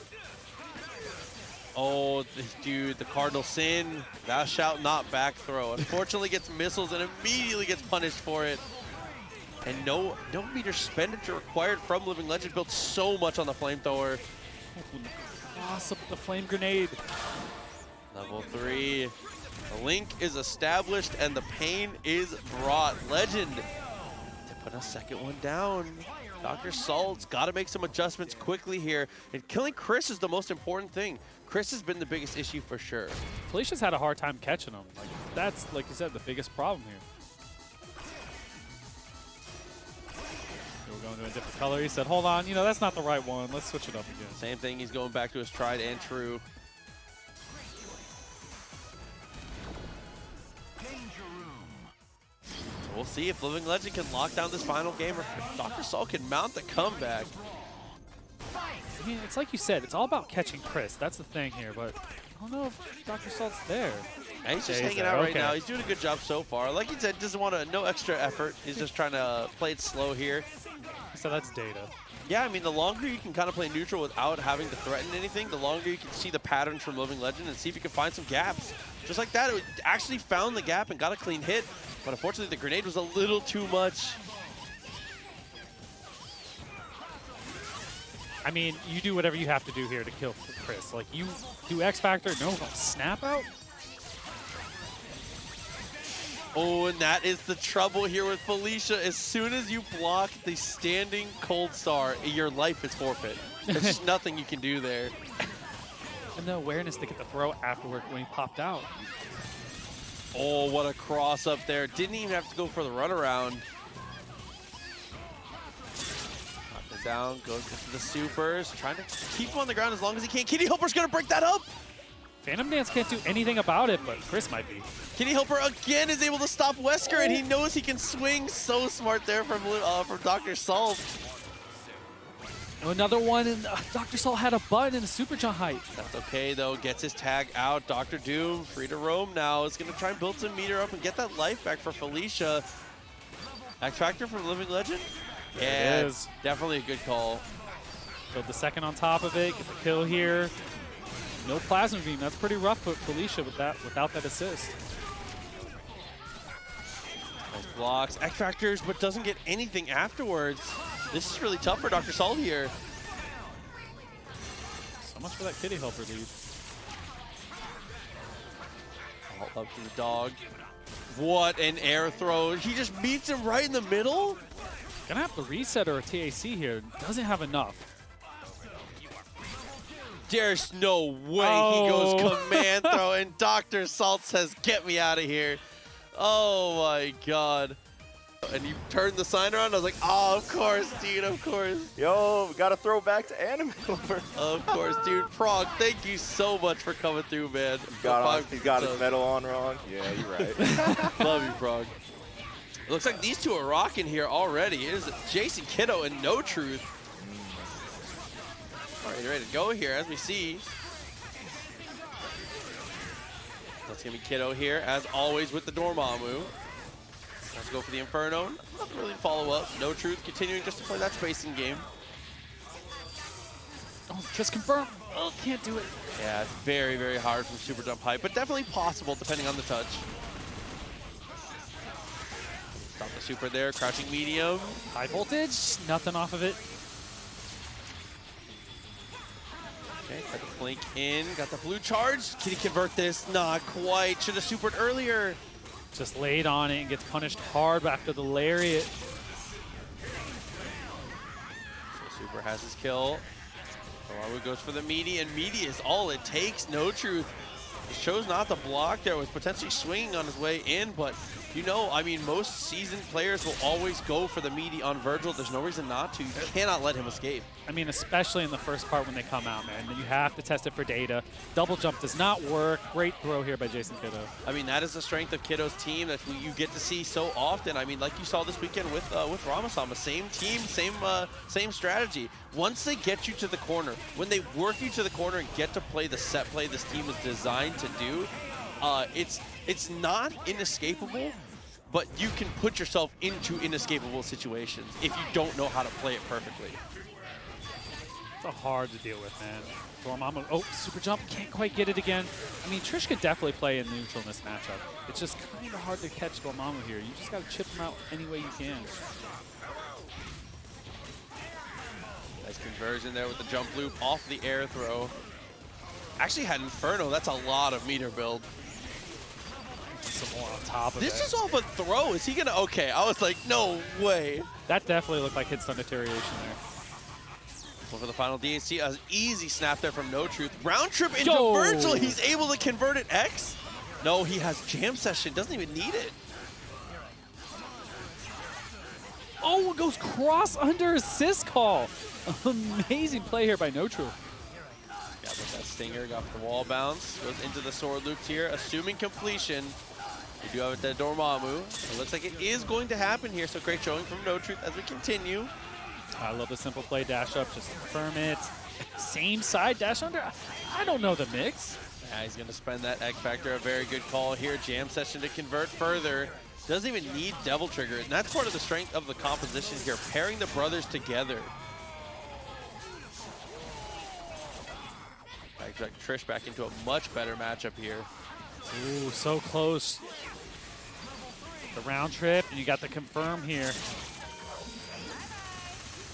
Oh, dude, the Cardinal Sin. Thou shalt not back throw. Unfortunately, gets missiles and immediately gets punished for it. And no meter expenditure required from Living Legend. Built so much on the flamethrower. Cross up the flame grenade. Level 3. The link is established and the pain is brought. Legend to put a second one down. Dr. Salt's got to make some adjustments quickly here. And killing Chris is the most important thing. Chris has been the biggest issue for sure. Felicia's had a hard time catching him. Like, that's, like you said, the biggest problem here. We're going to a different color. He said, hold on, you know, that's not the right one. Let's switch it up again. Same thing. He's going back to his tried and true. So we'll see if Living Legend can lock down this final game or if Dr. Salt can mount the comeback. I mean, it's like you said, it's all about catching Chris. That's the thing here, but I don't know if Dr. Salt's there. And he's just Yeah, he's hanging there. out right Okay. now. He's doing a good job so far. Like he said, doesn't want to, no extra effort. He's just trying to play it slow here. So that's data. Yeah, I mean, the longer you can kind of play neutral without having to threaten anything, the longer you can see the patterns from Livinlegend and see if you can find some gaps. Just like that, it actually found the gap and got a clean hit. But unfortunately, the grenade was a little too much. I mean, you do whatever you have to do here to kill Chris. Like, you do X Factor, no snap out. Oh, and that is the trouble here with Felicia. As soon as you block the standing cold star, your life is forfeit. There's just nothing you can do there. And the awareness to get the throw afterward when he popped out. Oh, what a cross up there. Didn't even have to go for the runaround. Knocked it down, goes to the supers. Trying to keep him on the ground as long as he can. Kitty Helper's going to break that up. Phantom Dance can't do anything about it, but Chris might be. Kitty Helper again is able to stop Wesker, and he knows he can swing. So smart there from Dr. Salt. Another one, and Dr. Salt had a button in the super jump height. That's okay, though. Gets his tag out. Dr. Doom, free to roam now. Is going to try and build some meter up and get that life back for Felicia. X Factor from Livinlegend? Yeah, it is. Definitely a good call. Build the second on top of it, get the kill here. No plasma beam. That's pretty rough for Felicia with that, without that assist. Nice blocks. X Factors, but doesn't get anything afterwards. This is really tough for Dr. Salt here. So much for that Kitty Helper lead. All up to the dog. What an air throw. He just meets him right in the middle. Gonna have to reset or a TAC here. Doesn't have enough. There's no way he goes command throw, and Dr. Salt says, get me out of here. Oh my God. And you turned the sign around, I was like, oh, of course, dude, of course. Yo, we got to throw back to Anime Lover. Of course, dude. Prog, thank you so much for coming through, man. He got his medal on wrong. Yeah, you're right. Love you, Prog. It looks like these two are rocking here already. It is JasonKido and No Truth. All right, ready to go here, as we see. That's going to be Kiddo here, as always, with the Dormammu. Let's go for the Inferno. Not really follow up. No Truth continuing just to play that spacing game. Oh, just confirm. Oh, can't do it. Yeah, it's very, very hard from super jump height, but definitely possible depending on the touch. Stop the super there, crouching medium. High voltage, nothing off of it. Okay, got the blink in, got the blue charge. Can he convert this? Not quite. Should have supered earlier. Just laid on it and gets punished hard after the lariat. So super has his kill. Dormammu goes for the meaty, and meaty is all it takes. No Truth. He chose not to block there, was potentially swinging on his way in, but you know, I mean, most seasoned players will always go for the meaty on Vergil. There's no reason not to. You cannot let him escape. I mean, especially in the first part when they come out, man. You have to test it for data. Double jump does not work. Great throw here by JasonKido. I mean, that is the strength of Kiddo's team that you get to see so often. I mean, like you saw this weekend with Ramasama, same team, same strategy. Once they get you to the corner, when they work you to the corner and get to play the set play this team is designed to do, it's not inescapable, but you can put yourself into inescapable situations if you don't know how to play it perfectly. It's hard to deal with, man. Dormammu, oh, super jump, can't quite get it again. I mean, Trish could definitely play in neutral in this matchup. It's just kind of hard to catch Dormammu here. You just got to chip him out any way you can. Nice conversion there with the jump loop off the air throw. Actually had Inferno, that's a lot of meter build. Some more on top of This it. is off a throw, is he gonna, okay, I was like, no way. That definitely looked like hit stun deterioration there. Well, for the final DAC, an easy snap there from No Truth. Round trip into Yo! Vergil, he's able to convert it X. No, he has jam session, doesn't even need it. Oh, it goes cross under assist call. Amazing play here by No Truth. Got with that stinger, got the wall bounce, goes into the sword loops here, assuming completion. We do have it at Dormammu. It looks like it is going to happen here, so great showing from No Truth as we continue. I love the simple play, dash up, just confirm it. Same side, dash under. I don't know the mix. Yeah, he's going to spend that X Factor. A very good call here. Jam Session to convert further. Doesn't even need Devil Trigger. And that's part of the strength of the composition here, pairing the brothers together. I expect Trish back into a much better matchup here. Ooh, so close. The round trip, and you got the confirm here.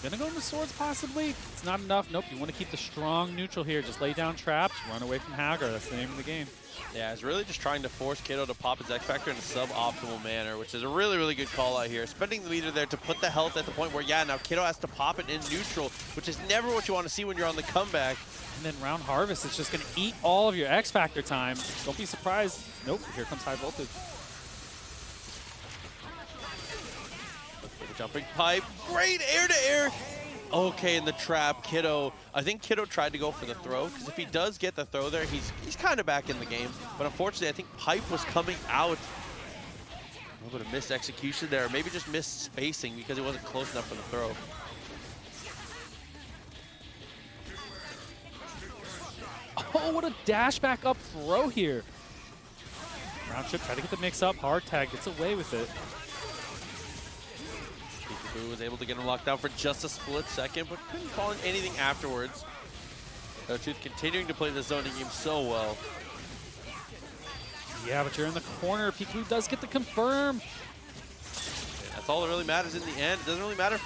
Gonna go into swords possibly. It's not enough. Nope, you want to keep the strong neutral here. Just lay down traps, run away from Haggar. That's the name of the game. Yeah, he's really just trying to force Kido to pop his X Factor in a suboptimal manner, which is a really, really good call out here. Spending the meter there to put the health at the point where, yeah, now Kido has to pop it in neutral, which is never what you want to see when you're on the comeback. And then round harvest is just gonna eat all of your X Factor time. Don't be surprised. Nope, here comes high voltage. Jumping pipe, great air-to-air. Okay, in the trap, Kido. I think Kido tried to go for the throw, because if he does get the throw there, he's kind of back in the game. But unfortunately, I think pipe was coming out. A little bit of missed execution there, maybe just missed spacing because it wasn't close enough for the throw. Oh, what a dash back up throw here. Round trip, try to get the mix up. Hard tag gets away with it. Peekaboo was able to get him locked down for just a split second, but couldn't call in anything afterwards. No-Tooth continuing to play the zoning game so well. Yeah, but you're in the corner. Peekaboo does get the confirm. That's all that really matters in the end. It doesn't really matter if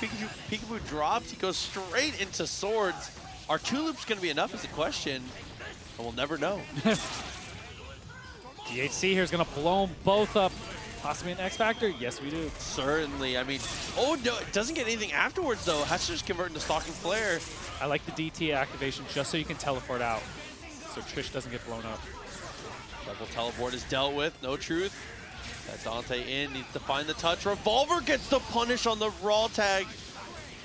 Peekaboo drops. He goes straight into swords. Are 2 loops going to be enough is the question, and we'll never know. DHC here is going to blow them both up. Possibly an X Factor? Yes, we do. Certainly. I mean, oh, no, it doesn't get anything afterwards, though. Has to just convert into Stalking Flare. I like the DT activation just so you can teleport out, so Trish doesn't get blown up. Double teleport is dealt with. No truth. That Dante in needs to find the touch. Revolver gets the punish on the raw tag.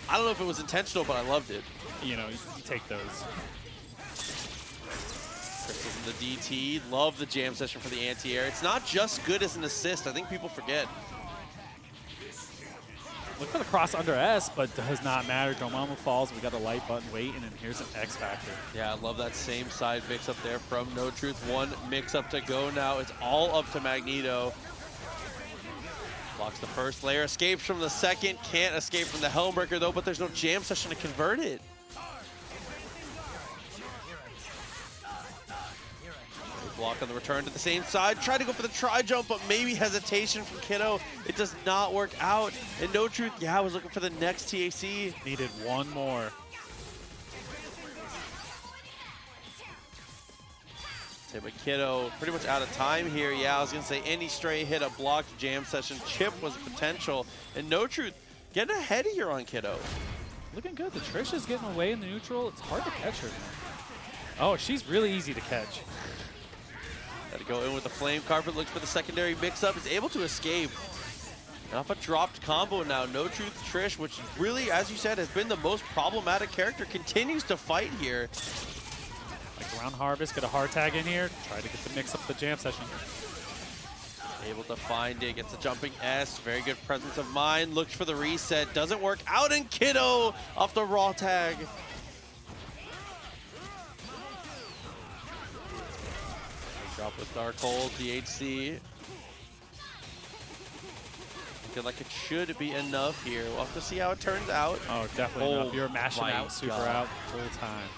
I don't know if it was intentional, but I loved it. You know, you take those. Chris is in the DT. Love the jam session for the anti-air. It's not just good as an assist. I think people forget. Look for the cross under S, but does not matter. Dormammu falls. We got a light button waiting, and here's an X Factor. Yeah, I love that same side mix up there from No Truth. One mix up to go now. It's all up to Magneto. Blocks the first layer, escapes from the second. Can't escape from the Helmbreaker though, but there's no jam session to convert it. Block on the return to the same side. Tried to go for the tri-jump, but maybe hesitation from Kido. It does not work out. And No Truth, yeah, was looking for the next TAC. Needed one more. But Kido pretty much out of time here. Yeah, I was going to say any stray hit, a blocked jam session. Chip was potential. And No Truth getting ahead here on Kido. Looking good. The Trish is getting away in the neutral. It's hard to catch her. Oh, she's really easy to catch. Got to go in with the flame carpet. Looks for the secondary mix-up. Is able to escape. And off a dropped combo now. No Truth Trish, which really, as you said, has been the most problematic character, continues to fight here. Like round harvest, get a hard tag in here. Try to get the mix up the jam session. Able to find it. Gets the jumping S. Very good presence of mind. Looks for the reset. Doesn't work out. And Kido off the raw tag. Drop with Darkhold, DHC. Looking like it should be enough here. We'll have to see how it turns out. Oh, definitely enough. You're mashing out, super out the whole time.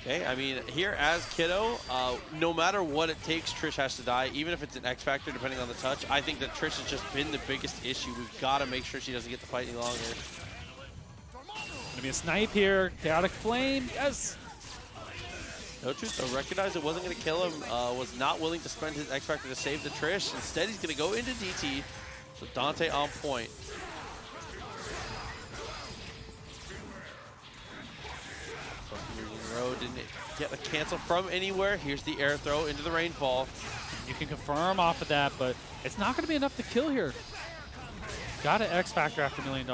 Okay, I mean, here as Kido, no matter what it takes, Trish has to die, even if it's an X Factor, depending on the touch. I think that Trish has just been the biggest issue. We've got to make sure she doesn't get to fight any longer. Gonna be a snipe here. Chaotic Flame, yes. No Truth, though, recognized it wasn't going to kill him, was not willing to spend his X Factor to save the Trish. Instead, he's going to go into DT. So Dante on point. Road didn't get a cancel from anywhere. Here's the air throw into the rainfall. You can confirm off of that, but it's not going to be enough to kill here. Got an X Factor after $1 million.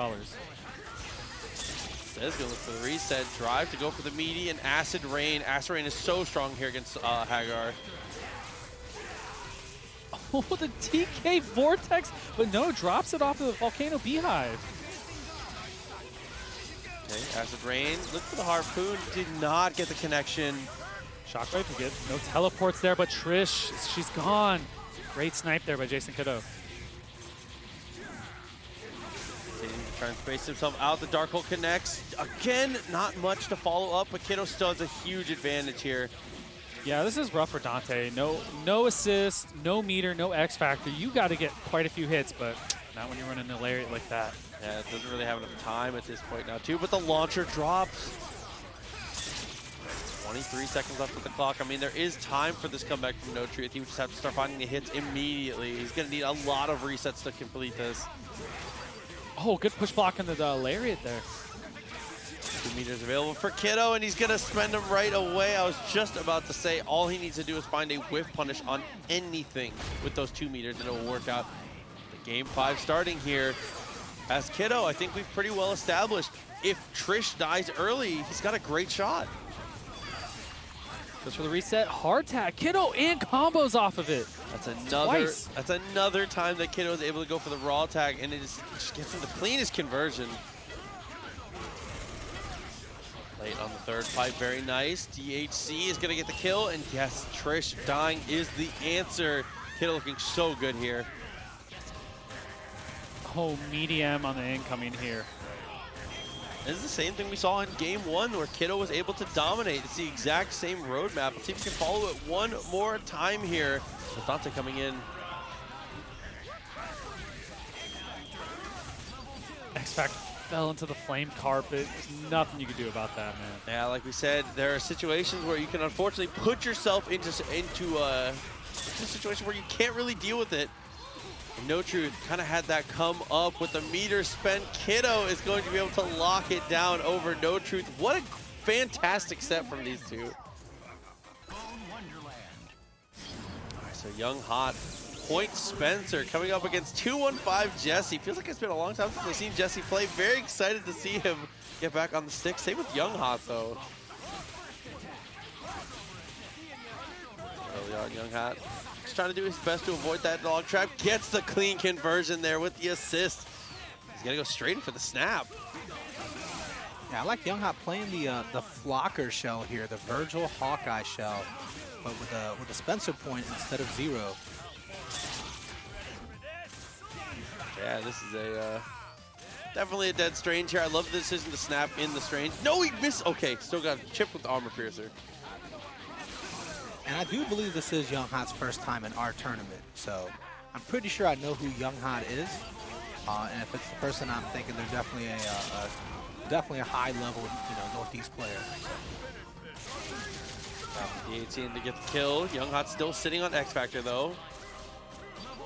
Says gonna look for the reset. Drive to go for the meaty and Acid Rain. Acid Rain is so strong here against Haggar. Oh, the TK Vortex, but no, drops it off of the Volcano Beehive. Okay, Acid Rain. Look for the Harpoon. Did not get the connection. Shockwave, you get no teleports there, but Trish, she's gone. Great snipe there by JasonKido. Trying to space himself out. The Dark Hole connects. Again, not much to follow up, but Kido still has a huge advantage here. Yeah, this is rough for Dante. No assist, no meter, no X Factor. You got to get quite a few hits, but not when you're running a lariat like that. Yeah, it doesn't really have enough time at this point now, too, but the launcher drops. 23 seconds left with the clock. I mean, there is time for this comeback from No Truth. He would just have to start finding the hits immediately. He's going to need a lot of resets to complete this. Oh, good push block on the lariat there. 2 meters available for Kido, and he's going to spend them right away. I was just about to say all he needs to do is find a whiff punish on anything with those 2 meters, and it will work out. The game 5 starting here. As Kido, I think we've pretty well established, if Trish dies early, he's got a great shot. Goes for the reset, hard tag, Kido, and combos off of it. That's another time that Kido is able to go for the raw tag, and it just gets him the cleanest conversion. Late on the third pipe, very nice. DHC is gonna get the kill, and yes, Trish dying is the answer. Kido looking so good here. Oh, medium on the incoming here. This is the same thing we saw in game 1 where Kido was able to dominate. It's the exact same roadmap. Let's see if we can follow it one more time here. With Dante coming in. X-Factor fell into the flame carpet. There's nothing you can do about that, man. Yeah, like we said, there are situations where you can unfortunately put yourself into a situation where you can't really deal with it. No Truth kind of had that come up with the meter spent. Kido is going to be able to lock it down over No Truth. What a fantastic set from these two. All right, so Young Hot, Point Spencer coming up against 215 Jesse. Feels like it's been a long time since I've seen Jesse play. Very excited to see him get back on the stick. Same with Young Hot though. Early on, Young Hot. Trying to do his best to avoid that dog trap. Gets the clean conversion there with the assist. He's gonna go straight in for the snap. Yeah, I like Young Hot playing the flocker shell here, the Vergil Hawkeye shell, but with a Spencer point instead of 0. Yeah, this is a definitely a dead Strange here. I love the decision to snap in the Strange. No, he missed. Okay, still got chipped with the Armor Piercer. And I do believe this is Young Hot's first time in our tournament, so I'm pretty sure I know who Young Hot is. And if it's the person I'm thinking, they're definitely a high-level, Northeast player. The 18 to get the kill. Young Hot still sitting on X Factor though.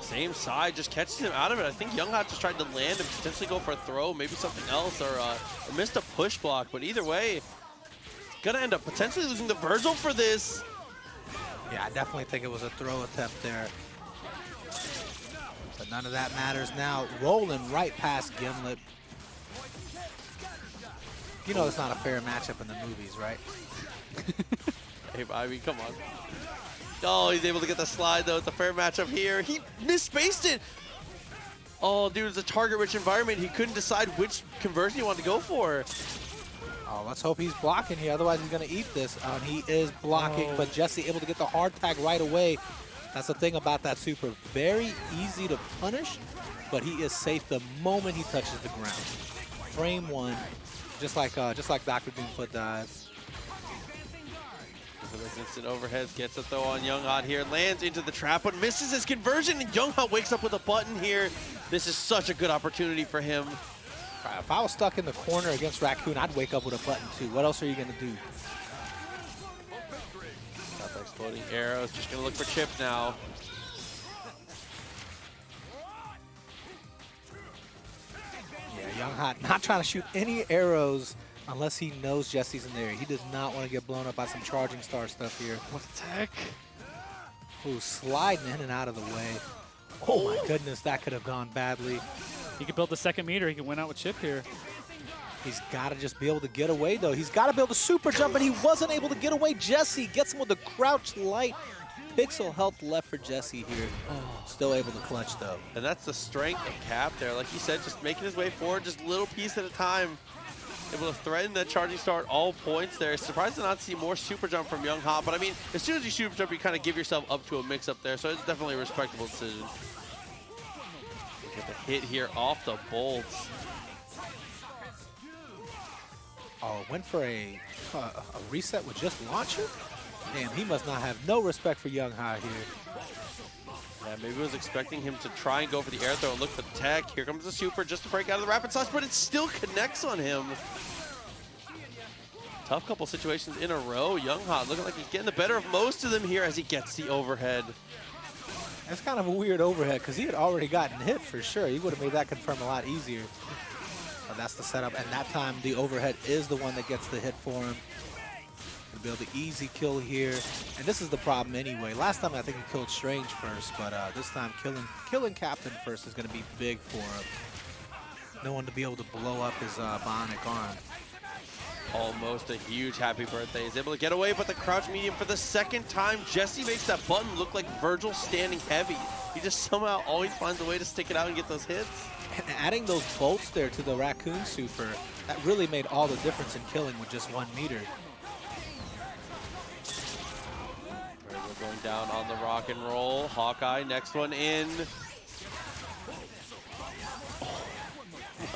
Same side, just catches him out of it. I think Young Hot just tried to land and potentially go for a throw, maybe something else, or missed a push block. But either way, gonna end up potentially losing the Vergil for this. Yeah, I definitely think it was a throw attempt there. But none of that matters now. Rolling right past Gimlet. You know it's not a fair matchup in the movies, right? Hey, I mean, come on. Oh, he's able to get the slide, though. It's a fair matchup here. He misspaced it. Oh, dude, it's a target-rich environment. He couldn't decide which conversion he wanted to go for. Oh, let's hope he's blocking here. Otherwise, he's going to eat this. He is blocking, but Jesse able to get the hard tag right away. That's the thing about that super. Very easy to punish, but he is safe the moment he touches the ground. Frame 1, just like Dr. Doomfoot dies. This instant overhead gets a throw on Young Hot here. Lands into the trap, but misses his conversion, and Young Hot wakes up with a button here. This is such a good opportunity for him. If I was stuck in the corner against Raccoon, I'd wake up with a button too. What else are you going to do? Got the exploding arrows, just going to look for Chip now. Yeah, Young Hot not trying to shoot any arrows unless he knows Jesse's in there. He does not want to get blown up by some charging star stuff here. What the heck? Ooh, sliding in and out of the way. Oh my goodness, that could have gone badly. He could build the second meter. He can win out with Chip here. He's got to just be able to get away, though. He's got to be able to super jump, and he wasn't able to get away. Jesse gets him with the crouch light. Pixel health left for Jesse here. Still able to clutch, though. And that's the strength of Cap there. Like you said, just making his way forward, just little piece at a time. able to threaten that charging star at all points there. Surprised to not see more super jump from Young Ha, but I mean, as soon as you super jump, you kind of give yourself up to a mix up there, so it's definitely a respectable decision. Get the hit here off the bolts. Oh, went for a reset with just launcher? Damn, he must not have no respect for Young Ha here. Yeah, maybe was expecting him to try and go for the air throw and look for the tech. Here comes the super just to break out of the rapid slash, but it still connects on him. Tough couple situations in a row. Young Ha looking like he's getting the better of most of them here as he gets the overhead. That's kind of a weird overhead because he had already gotten hit for sure. He would have made that confirm a lot easier. But that's the setup, and that time the overhead is the one that gets the hit for him. He'll be able to easy kill here, and this is the problem anyway. Last time I think he killed Strange first, but this time killing Captain first is going to be big for him. No one to be able to blow up his bionic arm. Almost a huge happy birthday. He's able to get away, but the crouch medium for the second time. Jesse makes that button look like Vergil standing heavy. He just somehow always finds a way to stick it out and get those hits. And adding those bolts there to the Raccoon super, that really made all the difference in killing with just 1 meter. We're going down on the rock and roll. Hawkeye, next one in.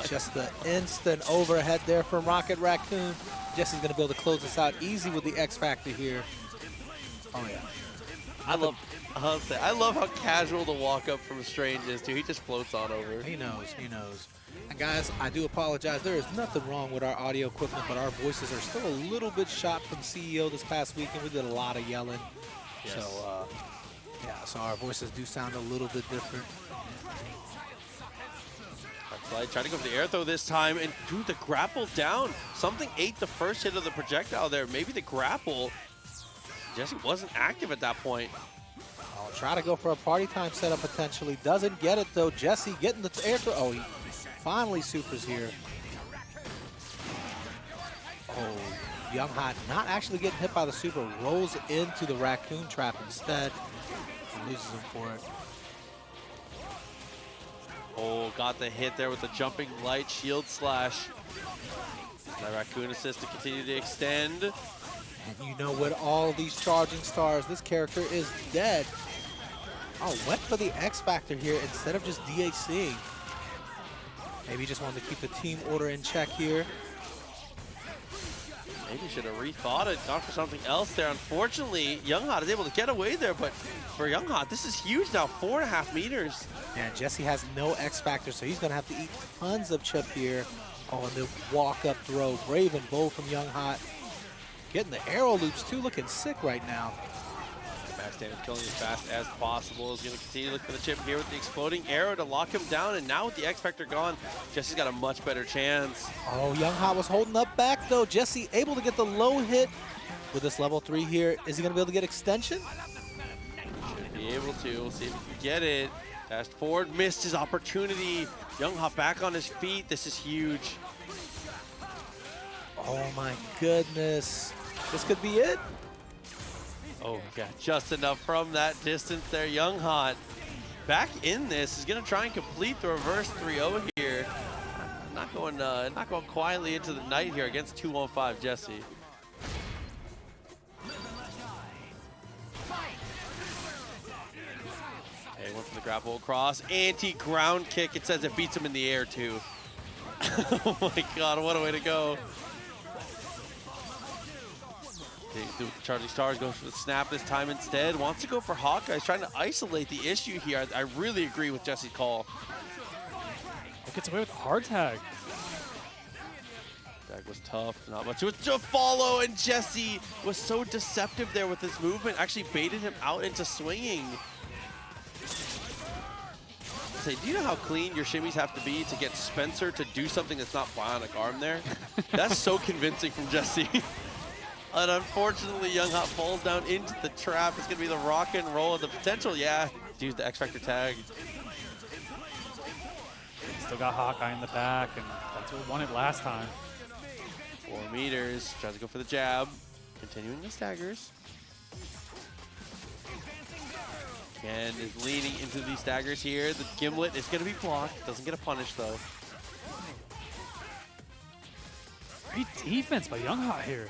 Just the instant overhead there from Rocket Raccoon. Jesse's going to be able to close this out easy with the X Factor here. Oh, yeah. I love how casual the walk up from Strange is, too. He just floats on over. He knows, he knows. And guys, I do apologize. There is nothing wrong with our audio equipment, but our voices are still a little bit shot from CEO this past weekend. We did a lot of yelling. Yes. So, yeah, so our voices do sound a little bit different. Slide, trying to go for the air throw this time, and dude, the grapple down. Something ate the first hit of the projectile there. Maybe the grapple. Jesse wasn't active at that point. I'll try to go for a party time setup potentially. Doesn't get it though. Jesse getting the air throw. Oh, he finally supers here. Oh, Young Ha not actually getting hit by the super. Rolls into the Raccoon trap instead. And loses him for it. Oh, got the hit there with the jumping light shield slash. That Raccoon assist to continue to extend. And you know, with all these charging stars, this character is dead. Oh, went for the X Factor here instead of just DACing. Maybe he just wanted to keep the team order in check here. Maybe should have rethought it, gone for something else there. Unfortunately, Young Ha is able to get away there, but for Young Ha, this is huge now, 4.5 meters. Yeah, Jesse has no X Factor, so he's going to have to eat tons of chip here. Oh, and the walk-up throw. Brave and bold from Young Ha. Getting the arrow loops, too, looking sick right now. Backstander killing as fast as possible. Is going to continue to look for the chip here with the exploding arrow to lock him down, and now with the X Factor gone, Jesse's got a much better chance. Oh, Young Ha was holding up back, though. Jesse able to get the low hit with this level 3 here. Is he going to be able to get extension? Should be able to. We'll see if he can get it. Fast forward, missed his opportunity. Young Ha back on his feet. This is huge. Oh, my goodness. This could be it. Oh, yeah, just enough from that distance there. Young Ha back in this is going to try and complete the reverse 3-0 here. Not going quietly into the night here against 215 Jesse. Hey, went from the grapple across. Anti-ground kick. It says it beats him in the air, too. Oh, my God. What a way to go. The Charging Stars goes for the snap this time instead. Wants to go for Hawkeye. He's trying to isolate the issue here. I really agree with Jesse's call. Gets away with the hard tag. Tag was tough. Not much. It was to follow, and Jesse was so deceptive there with his movement. Actually baited him out into swinging. Say, do you know how clean your shimmies have to be to get Spencer to do something that's not bionic arm there? That's so convincing from Jesse. And unfortunately, Young Ha falls down into the trap. It's going to be the rock and roll and the potential. Yeah, dude, the X Factor tag. Still got Hawkeye in the back, and that's what won it last time. 4 meters. Tries to go for the jab. Continuing the staggers. Ken is leaning into these staggers here. The gimlet is going to be blocked. Doesn't get a punish, though. Great defense by Younghot here.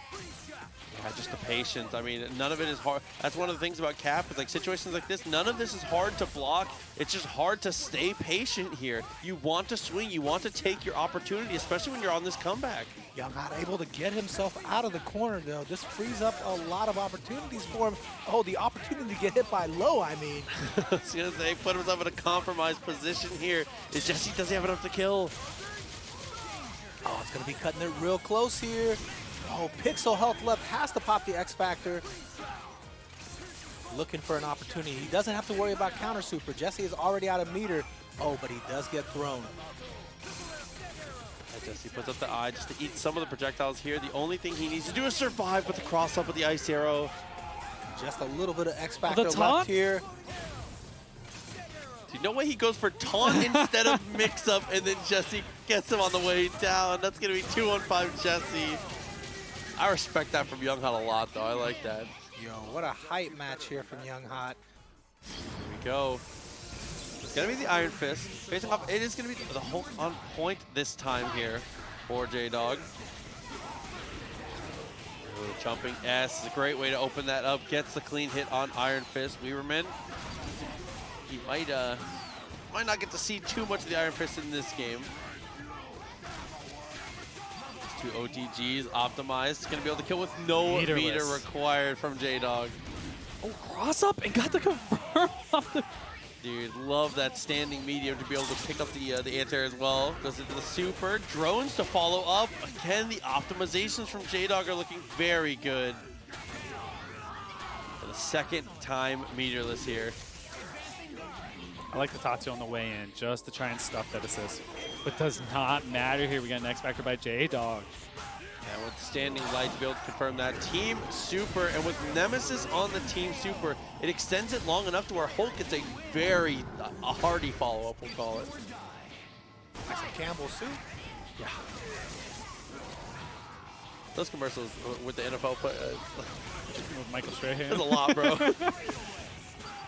Yeah, just the patience. I mean, none of it is hard. That's one of the things about Cap, is like situations like this, none of this is hard to block. It's just hard to stay patient here. You want to swing, you want to take your opportunity, especially when you're on this comeback. Yeah, not able to get himself out of the corner, though. This frees up a lot of opportunities for him. Oh, the opportunity to get hit by low, I mean. I was gonna say, put himself in a compromised position here. It's just he doesn't have enough to kill. Oh, it's going to be cutting it real close here. Oh, Pixel health left, has to pop the X Factor. Looking for an opportunity. He doesn't have to worry about counter super. Jesse is already out of meter. Oh, but he does get thrown. Jesse puts up the eye just to eat some of the projectiles here. The only thing he needs to do is survive with the cross up with the ice arrow. Just a little bit of X Factor taunt? left here. Dude, no way he goes for taunt instead of mix up, and then Jesse gets him on the way down. That's going to be 2-on-5 Jesse. I respect that from Younghot a lot, though. I like that. Yo, what a hype match here from Younghot. Here we go. It's going to be the Iron Fist. Facing off, it is going to be the Hulk on point this time here for J-Dog. Jumping S is a great way to open that up. Gets the clean hit on Iron Fist. Weeberman, he might not get to see too much of the Iron Fist in this game. Two OTGs optimized. It's going to be able to kill with no meter required from J-Dog. Oh, cross up and got the confirm off the... Dude, love that standing medium to be able to pick up the anti-air as well. Goes into the super. Drones to follow up. Again, the optimizations from J-Dog are looking very good. For the second time meterless here. I like the Tatsu on the way in just to try and stuff that assist. But does not matter here. We got an X Factor by J-Dog. And with standing light to be able to confirm that team super, and with Nemesis on the team super, it extends it long enough to where Hulk gets a very hardy follow-up, we'll call it. Nice and Campbell soup. Yeah. Those commercials with the NFL play, With Michael Strahan. there's a lot, bro.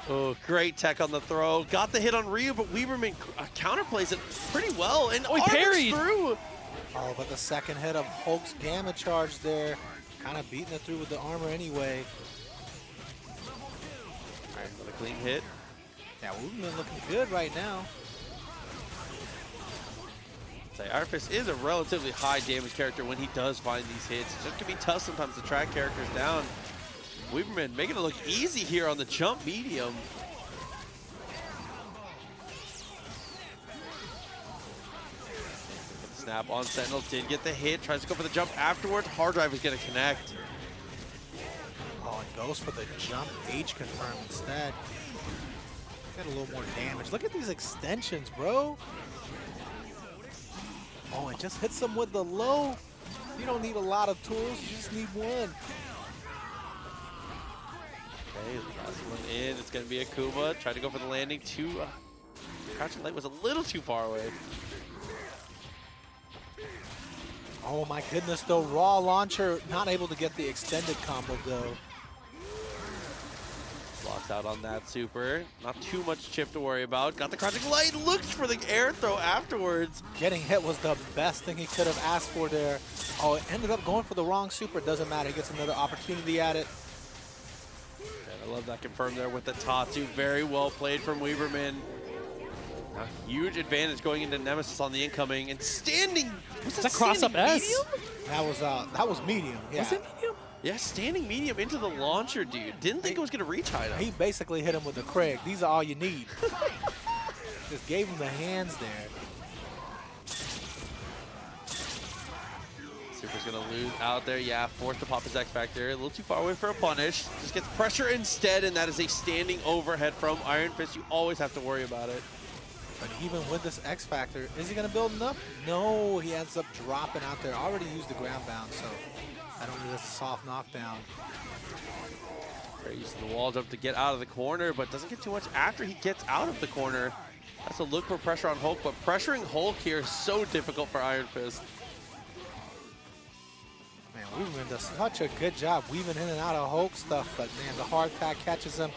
Oh, great tech on the throw. Got the hit on Ryu, but Weeberman counterplays it pretty well, and he parried through. Oh, but the second hit of Hulk's Gamma Charge there, kind of beating it through with the armor anyway. All right, another clean hit. Yeah, Weeberman looking good right now. Iron Fist is a relatively high damage character when he does find these hits. It's just gonna be tough sometimes to track characters down. Weeberman making it look easy here on the jump medium. Snap on Sentinel, did get the hit, tries to go for the jump afterwards. Hard drive is gonna connect. Oh, and goes for the jump H confirm instead. Got a little more damage. Look at these extensions, bro. Oh, it just hits him with the low. You don't need a lot of tools, you just need one. Okay, last one in. It's going to be Akuma. Tried to go for the landing. Crouching Light was a little too far away. Oh my goodness, though. Raw launcher, not able to get the extended combo, though. Blocks out on that super. Not too much chip to worry about. Got the Crouching Light. Looks for the air throw afterwards. Getting hit was the best thing he could have asked for there. Oh, it ended up going for the wrong super. Doesn't matter. He gets another opportunity at it. I love that confirm there with the Tatsu. Very well played from Weeberman. A huge advantage going into Nemesis on the incoming and standing. Was that cross up S? Medium? That was medium. Yeah. Was it medium? Yeah, standing medium into the launcher, dude. Didn't think it was going to reach high enough. He basically hit him with the Craig. These are all you need. Just gave him the hands there. Super's going to lose out there. Yeah, forced to pop his X Factor. A little too far away for a punish. Just gets pressure instead, and that is a standing overhead from Iron Fist. You always have to worry about it. But even with this X Factor, is he going to build enough? No, he ends up dropping out there. Already used the ground bound, so I don't think that's a soft knockdown. Very used to the wall jump to get out of the corner, but doesn't get too much after he gets out of the corner. That's a look for pressure on Hulk, but pressuring Hulk here is so difficult for Iron Fist. Man, Weeberman does such a good job weaving in and out of Hulk stuff, but man, the hard attack catches him.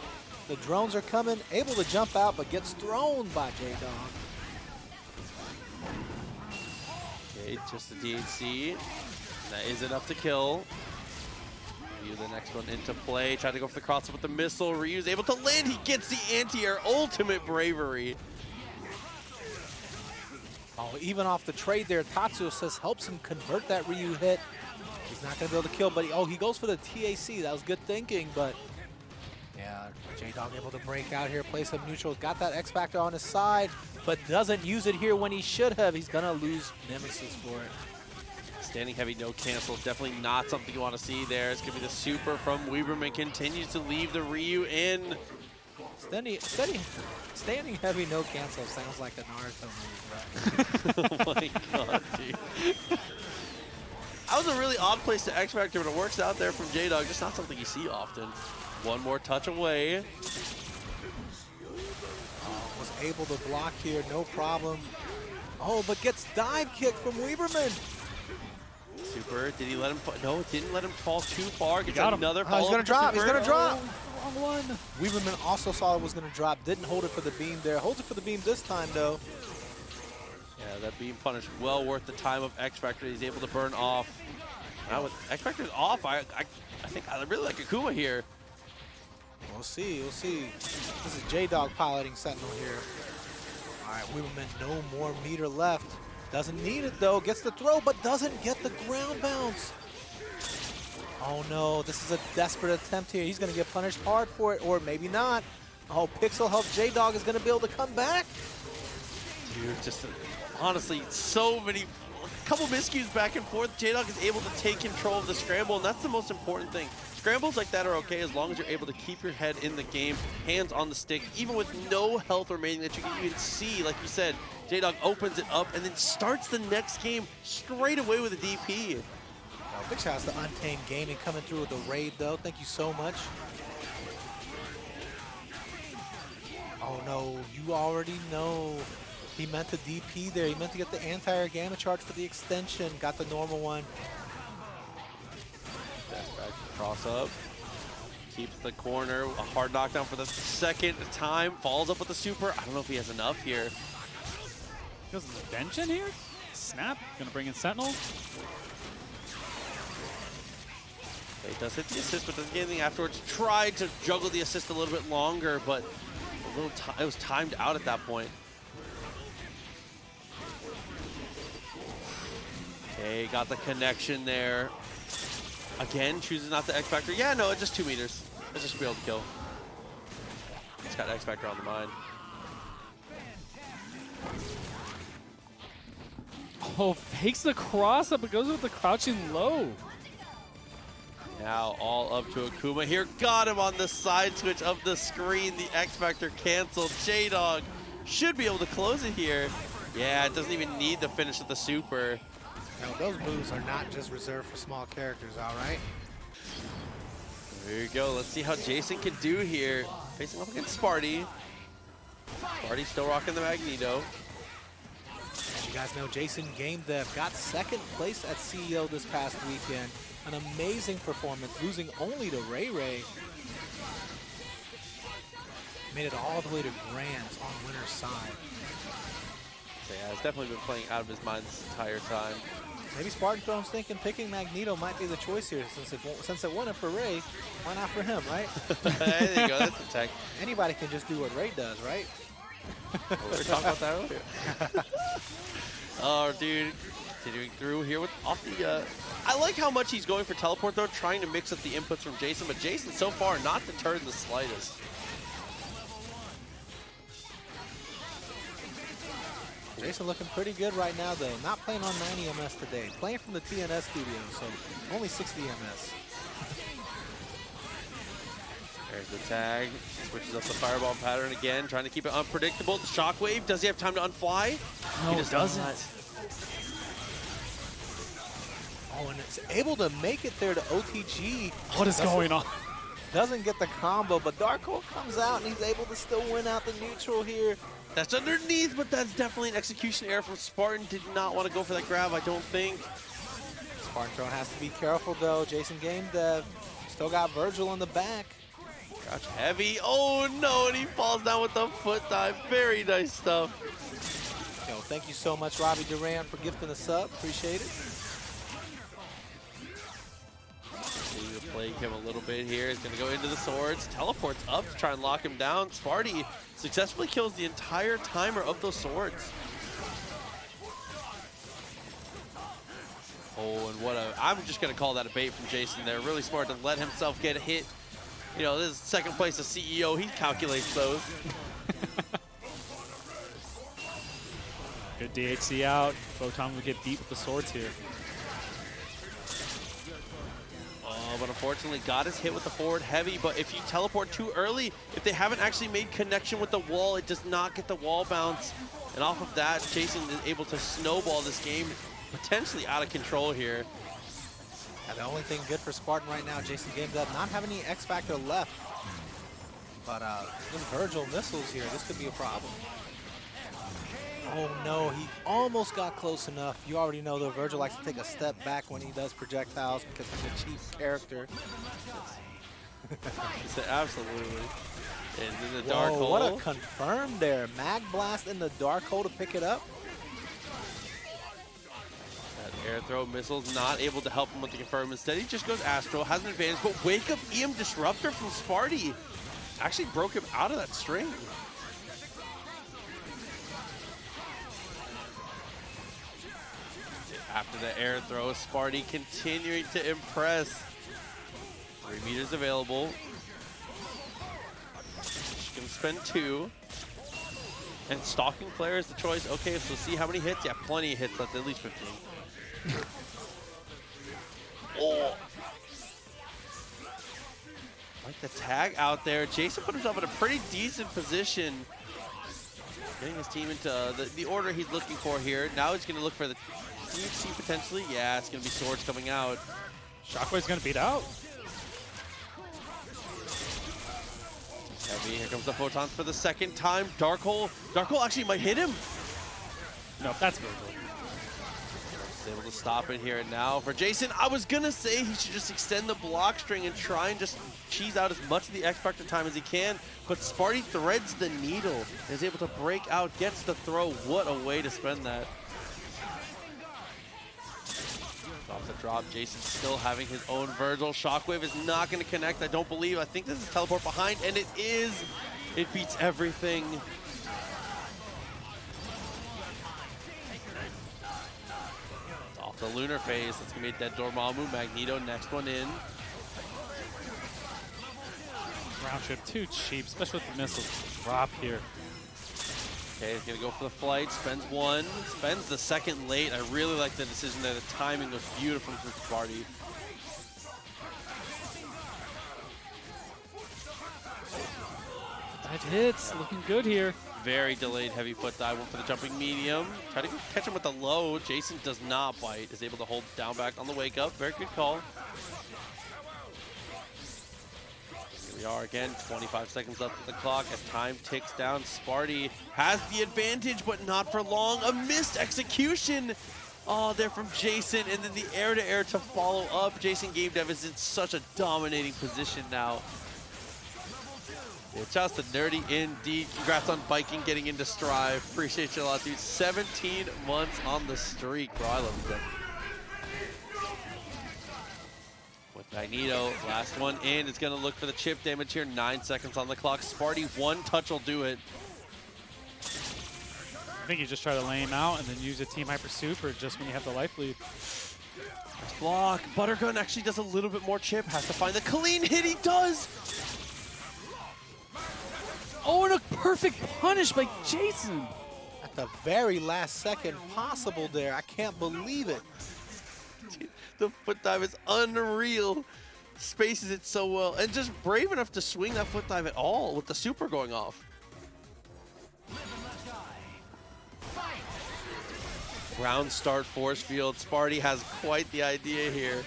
The drones are coming, able to jump out, but gets thrown by J-Dog. Okay, just the DHC. That is enough to kill. Ryu, the next one into play. Tried to go for the crossover with the missile. Ryu's able to land. He gets the anti-air. Ultimate bravery. Oh, even off the trade there, Tatsu says helps him convert that Ryu hit. He's not going to be able to kill, but he goes for the TAC. That was good thinking, but yeah, J-Dog able to break out here, play some neutrals. Got that X-Factor on his side, but doesn't use it here when he should have. He's going to lose Nemesis for it. Standing heavy, no cancel. Definitely not something you want to see there. It's going to be the super from Weeberman. Continues to leave the Ryu in. Standing heavy, no cancel sounds like a Naruto move, right? Oh my god, dude. That was a really odd place to X-Factor, but it works out there from J-Dog. Just not something you see often. One more touch away. Was able to block here, no problem. Oh, but gets dive kick from Weeberman. Super, did he let him fall? No, didn't let him fall too far. Gets got him. another Oh, fall. he's going to drop, he's going to drop. Wrong one. Weeberman also saw it was going to drop, didn't hold it for the beam there. Holds it for the beam this time, though. Yeah, that beam punish well worth the time of X-Factor. He's able to burn off. Now with X-Factor's off, I think I really like Akuma here. We'll see, we'll see. This is J-Dog piloting Sentinel here. All right, Weeberman, no more meter left. Doesn't need it, though. Gets the throw, but doesn't get the ground bounce. Oh, no. This is a desperate attempt here. He's going to get punished hard for it, or maybe not. Oh, Pixel Help J-Dog is going to be able to come back. Dude, just honestly, so many, a couple miscues back and forth. J-Dog is able to take control of the scramble, and that's the most important thing. Scrambles like that are okay as long as you're able to keep your head in the game, hands on the stick, even with no health remaining that you can even see. Like you said, J-Dog opens it up and then starts the next game straight away with a DP. Oh, big shout out to Untamed Gaming coming through with the raid, though. Thank you so much. Oh, no. You already know. He meant to DP there. He meant to get the anti-air gamma charge for the extension. Got the normal one. Back cross up. Keeps the corner. A hard knockdown for the second time. Follows up with the super. I don't know if he has enough here. Goes to the bench in here. Snap. Gonna bring in Sentinel. He does hit the assist, but doesn't get anything afterwards. Tried to juggle the assist a little bit longer, but it was timed out at that point. Okay, got the connection there. Again, chooses not the X-Factor. Yeah, no, it's just 2 meters. Let's just be able to kill. It's got X-Factor on the mind. Oh, fakes the cross up, but goes with the crouching low. Now all up to Akuma here. Got him on the side switch of the screen. The X-Factor canceled. J-Dog should be able to close it here. Yeah, it doesn't even need the finish with the super. No, those moves are not just reserved for small characters, all right? There you go. Let's see how Jason can do here. Facing up against Sparty. Sparty still rocking the Magneto. As you guys know, Jason Game Dev got second place at CEO this past weekend. An amazing performance, losing only to Ray Ray. Made it all the way to Grands on winner's side. So yeah, it's definitely been playing out of his mind this entire time. Maybe Spartan Throne's thinking picking Magneto might be the choice here since it won it for Ray. Why not for him, right? There you go, that's the tech. Anybody can just do what Ray does, right? We were talking about that earlier. Oh, dude. Continuing through here with off the... I like how much he's going for teleport, though, trying to mix up the inputs from Jason, but Jason so far not deterred the slightest. Jason looking pretty good right now, though. Not playing on 90 MS today. Playing from the TNS studio, so only 60 MS. There's the tag. Switches up the fireball pattern again, trying to keep it unpredictable. The shockwave, does he have time to unfly? No, He just doesn't. Oh, and it's able to make it there to OTG. What is going on? Doesn't get the combo, but Dark Hole comes out and he's able to still win out the neutral here. That's underneath, but that's definitely an execution error from Spartan. Did not want to go for that grab, I don't think. Spartan Throne has to be careful, though. Jason Game Dev still got Vergil on the back. Crouch heavy. Oh no, and he falls down with the foot dive. Very nice stuff. Yo, thank you so much, Robbie Duran, for gifting the sub. Appreciate it. plague him a little bit here. He's going to go into the swords. Teleports up to try and lock him down. Sparty successfully kills the entire timer of those swords. Oh, and what a... I'm just going to call that a bait from Jason there. Really smart to let himself get a hit. You know, this is second place as CEO. He calculates those. Good DHC out. Photon will get beat with the swords here. Oh, but unfortunately got his hit with the forward heavy. But if you teleport too early, if they haven't actually made connection with the wall, it does not get the wall bounce. And off of that, Jason is able to snowball this game potentially out of control here. Yeah, the only thing good for Spartan right now, Jason Game does not have any X Factor left. But with Vergil missiles here, this could be a problem. Oh no, he almost got close enough. You already know that Vergil likes to take a step back when he does projectiles because he's a cheap character. Absolutely. And in the dark hole. What a confirm there. Mag blast in the dark hole to pick it up. That air throw missile's not able to help him with the confirm. Instead, he just goes Astral, has an advantage, but wake up EM Disruptor from Sparty. Actually broke him out of that string. After the air throw, Sparty continuing to impress. 3 meters available. She can spend 2. And Stalking Flare is the choice. Okay, so see how many hits? Yeah, plenty of hits left, at least 15. Oh! Like the tag out there. Jason put himself in a pretty decent position. Getting his team into the order he's looking for here. Now he's going to look for the DHC potentially. Yeah, it's going to be swords coming out. Shockwave's going to beat out. Heavy. Here comes the photons for the second time. Dark hole. Dark hole actually might hit him. No, that's Vergil. He's able to stop it here and now. For Jason, I was going to say he should just extend the block string and try and just cheese out as much of the X Factor time as he can. But Sparty threads the needle. Is able to break out, gets the throw. What a way to spend that. Off the drop, Jason still having his own Vergil. Shockwave is not going to connect, I don't believe. I think this is teleport behind, and it is. It beats everything. It's off the lunar phase. That's going to be a dead Dormammu. Magneto, next one in. Round trip too cheap, especially with the missiles drop here. Okay, he's going to go for the flight, spends 1, spends the second late. I really like the decision there. The timing was beautiful from Sparty. That hits, looking good here. Very delayed heavy foot dive, went for the jumping medium. Try to catch him with the low. Jason does not bite, is able to hold down back on the wake up. Very good call. We are again, 25 seconds left at the clock as time ticks down. Sparty has the advantage, but not for long. A missed execution. Oh, there from Jason, and then the air-to-air to follow up. Jason Game Dev is in such a dominating position now. Yeah, just a nerdy indeed. Congrats on biking, getting into Strive. Appreciate you a lot, dude. 17 months on the streak, bro. I love you, guys. Magneto, last one in. It's going to look for the chip damage here. 9 seconds on the clock. Sparty, 1 touch will do it. I think you just try to lay him out and then use a Team Hyper Super just when you have the life lead. Nice block. Buttergun actually does a little bit more chip. Has to find the clean hit. He does. Oh, and a perfect punish by Jason. At the very last second possible there. I can't believe it. The foot dive is unreal. Spaces it so well. And just brave enough to swing that foot dive at all with the super going off. Ground start force field. Sparty has quite the idea here.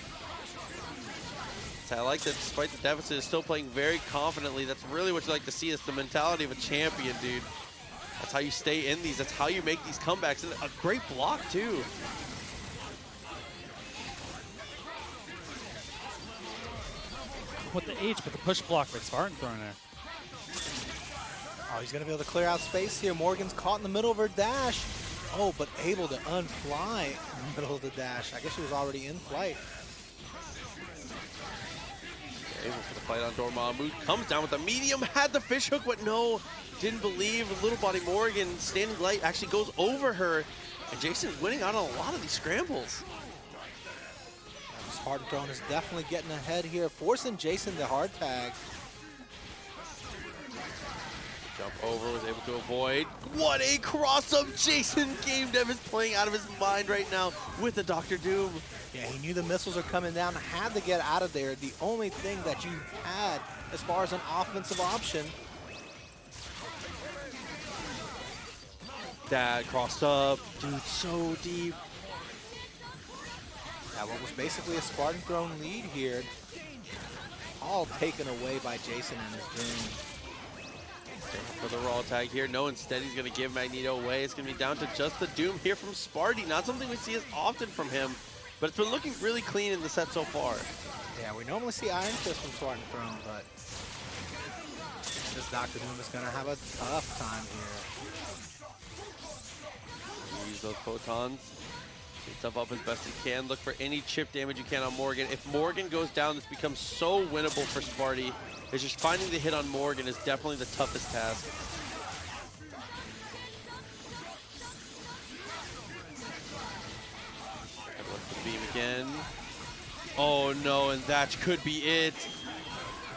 So I like that despite the deficit, is still playing very confidently. That's really what you like to see. It's the mentality of a champion, dude. That's how you stay in these. That's how you make these comebacks. And a great block, too. With the H, but the push block by Spartan throwing there. Oh, he's going to be able to clear out space here. Morgan's caught in the middle of her dash. Oh, but able to unfly in the middle of the dash. I guess she was already in flight. Able for the fight on Dormammu. Comes down with the medium, had the fish hook, but no, didn't believe. Little body Morrigan, standing light, actually goes over her. And Jason's winning out on a lot of these scrambles. Spartan Throne is definitely getting ahead here, forcing Jason to hard tag. Jump over, was able to avoid. What a cross-up! Jason Game Dev is playing out of his mind right now with the Dr. Doom. Yeah, he knew the missiles are coming down, had to get out of there. The only thing that you had as far as an offensive option. That crossed up, dude, so deep. Yeah, what was basically a Spartan Throne lead here, all taken away by Jason and his Doom. For the raw tag here, no, instead he's going to give Magneto away. It's going to be down to just the Doom here from Sparty. Not something we see as often from him, but it's been looking really clean in the set so far. Yeah, we normally see Iron Fist from Spartan Throne, but this Dr. Doom is going to have a tough time here. Use those photons. Get stuff up as best he can. Look for any chip damage you can on Morrigan. If Morrigan goes down, this becomes so winnable for Sparty. It's just finding the hit on Morrigan is definitely the toughest task. The beam again. Oh no, and that could be it.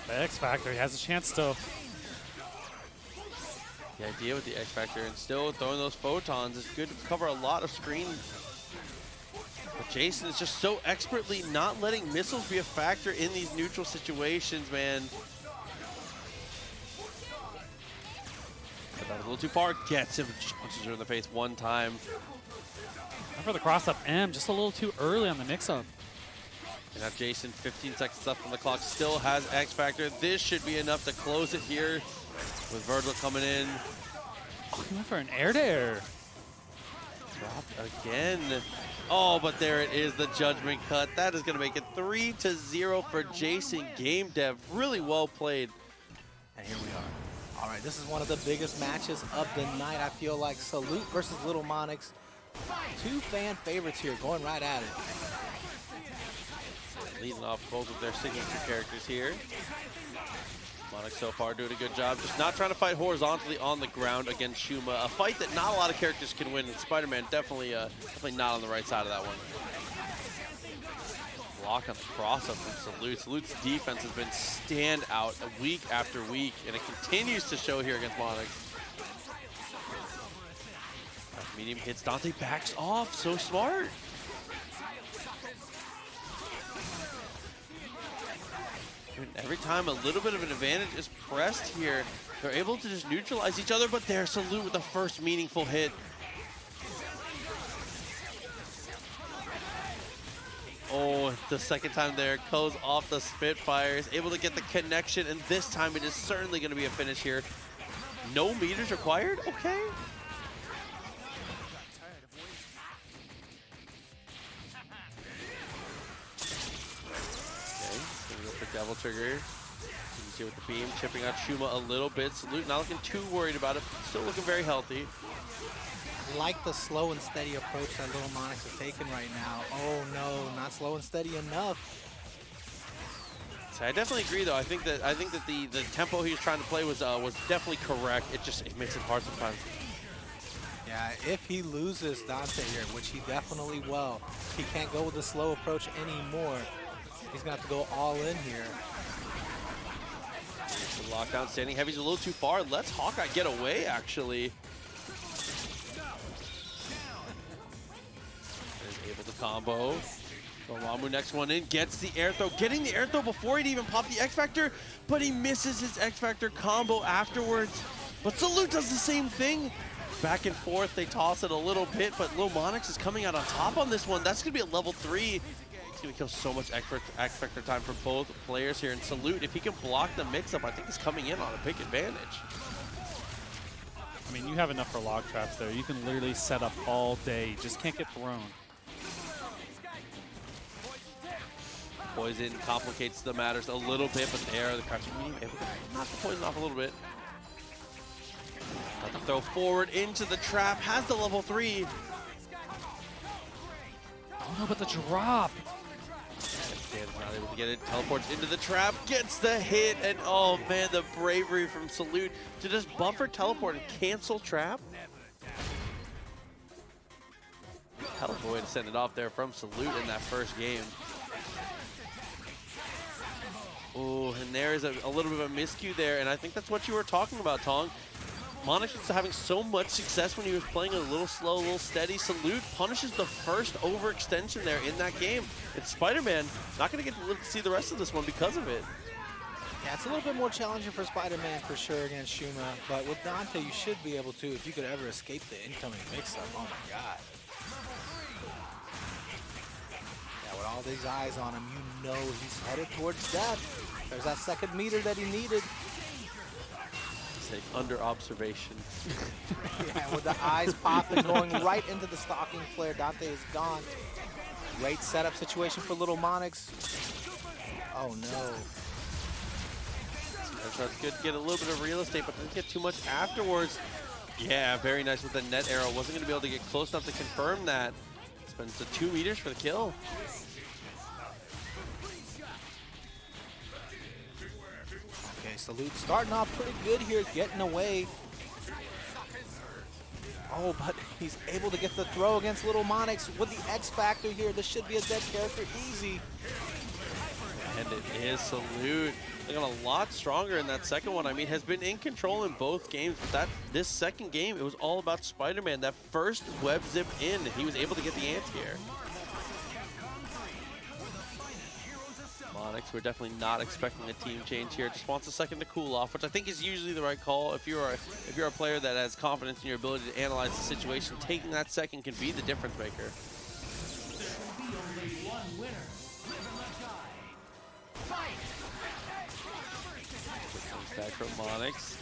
The X Factor, he has a chance still. The idea with the X Factor and still throwing those photons is good to cover a lot of screen. But Jason is just so expertly not letting missiles be a factor in these neutral situations, man. That was a little too far. Gets him, just punches her in the face one time. And for the cross-up M, just a little too early on the mix-up. And now Jason, 15 seconds left on the clock, still has X Factor. This should be enough to close it here with Vergil coming in. Oh, he went for an air-to-air. Dropped again. Oh, but there it is, the judgment cut. That is going to make it 3-0 for Jason Game Dev. Really well played. And here we are. All right, this is one of the biggest matches of the night. I feel like Salute versus lilmonix. Two fan favorites here going right at it. Leading off both of their signature characters here. lilmonix so far doing a good job. Just not trying to fight horizontally on the ground against Shuma. A fight that not a lot of characters can win. And Spider-Man definitely not on the right side of that one. Block on the cross-up from Salute. Salute's defense has been standout week after week, and it continues to show here against Monix. Medium hits, Dante backs off, so smart. And every time a little bit of an advantage is pressed here, they're able to just neutralize each other, but there's Salute with the first meaningful hit. Oh, the second time there, goes off the Spitfires, able to get the connection, and this time it is certainly going to be a finish here. No meters required? Okay. Gonna go for Devil Trigger. You can see with the beam, chipping out Shuma a little bit. Salute not looking too worried about it, still looking very healthy. Like the slow and steady approach that lilmonix is taking right now. Oh no, not slow and steady enough. So I definitely agree, though. I think that the tempo he was trying to play was definitely correct. It makes it hard sometimes. Yeah, if he loses Dante here, which he definitely will, he can't go with the slow approach anymore. He's gonna have to go all in here. The lockdown standing heavy's a little too far. Let's Hawkeye get away, actually. Able to combo. Dormammu next one in, gets the air throw. Getting the air throw before he'd even pop the X Factor, but he misses his X Factor combo afterwards. But Salute does the same thing. Back and forth, they toss it a little bit, but lilmonix is coming out on top on this one. That's going to be a level 3. It's going to kill so much X Factor time for both players here. And Salute, if he can block the mix-up, I think he's coming in on a big advantage. I mean, you have enough for log traps there. You can literally set up all day. You just can't get thrown. Poison complicates the matters a little bit, but there, the crouching medium able to knock the poison off a little bit. Got the throw forward into the trap, has the level 3. Oh no, but the drop. There, Again, not able to get it. Teleports into the trap, gets the hit, and oh man, the bravery from Salute to just buffer teleport and cancel trap. Hell of a way to send it off there from Salute in that first game. Oh, and there is a little bit of a miscue there, and I think that's what you were talking about, Tong. Monix was having so much success when he was playing a little slow, a little steady. Salute punishes the first overextension there in that game. And Spider-Man not going to get to see the rest of this one because of it. Yeah, it's a little bit more challenging for Spider-Man for sure against Shuma, but with Dante, you should be able to if you could ever escape the incoming mix-up. Oh my God. Yeah, with all these eyes on him, you know he's headed towards death. There's that second meter that he needed. Under observation. Yeah, with the eyes popping, going right into the stalking flare. Dante is gone. Great setup situation for little Monix. Oh no. That's good to get a little bit of real estate, but didn't get too much afterwards. Yeah, very nice with the net arrow. Wasn't going to be able to get close enough to confirm that. Spends the 2 meters for the kill. Okay, Salute starting off pretty good here, getting away. Oh, but he's able to get the throw against little Monix with the X Factor here. This should be a dead character easy. And it is Salute. Looking a lot stronger in that second one. I mean, has been in control in both games, but this second game, it was all about Spider-Man. That first web zip in, he was able to get the anti-air. Monix, we're definitely not expecting a team change here. Just wants a second to cool off, which I think is usually the right call. If you're a player that has confidence in your ability to analyze the situation, taking that second can be the difference maker. Back from Monix.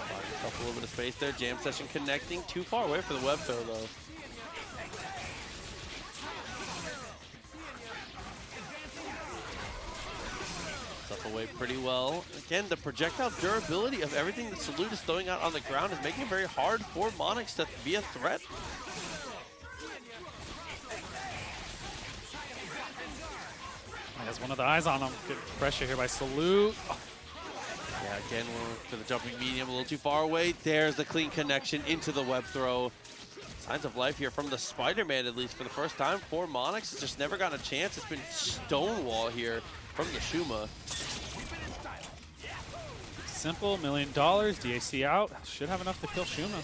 Finding himself a little bit of space there. Jam session connecting. Too far away for the web throw though. Stuff away pretty well. Again, the projectile durability of everything that Salute is throwing out on the ground is making it very hard for Monix to be a threat. Has one of the eyes on him. Good pressure here by Salute. Oh. Yeah, again, for the jumping medium, a little too far away. There's the clean connection into the web throw. Signs of life here from the Spider-Man, at least for the first time for Monix. It's just never gotten a chance. It's been stonewall here from the Shuma. Simple, $1 million, DAC out. Should have enough to kill Shuma.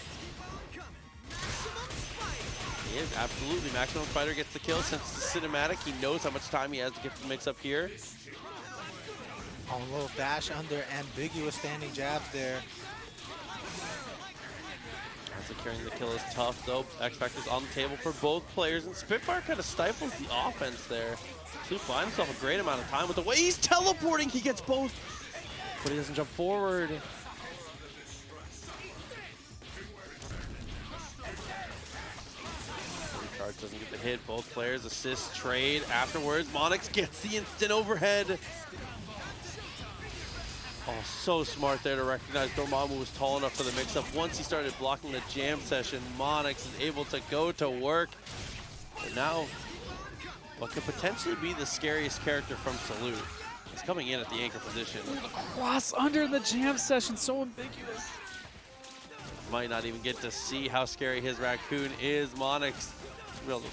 He is, absolutely. Maximum Spider gets the kill. Since it's cinematic, he knows how much time he has to get the mix up here. Oh, a little dash under, ambiguous standing jabs there. Securing the kill is tough, though. X Factor's on the table for both players, and Spitfire kind of stifles the offense there. Salute finds himself a great amount of time with the way he's teleporting. He gets both, but he doesn't jump forward. Recharge doesn't get the hit. Both players assist trade. Afterwards, Monix gets the instant overhead. Oh, so smart there to recognize Dormammu was tall enough for the mix-up. Once he started blocking the jam session, Monix is able to go to work. And now, what could potentially be the scariest character from Salute is coming in at the anchor position. Cross under the jam session, so ambiguous. Might not even get to see how scary his Raccoon is. Monix will be able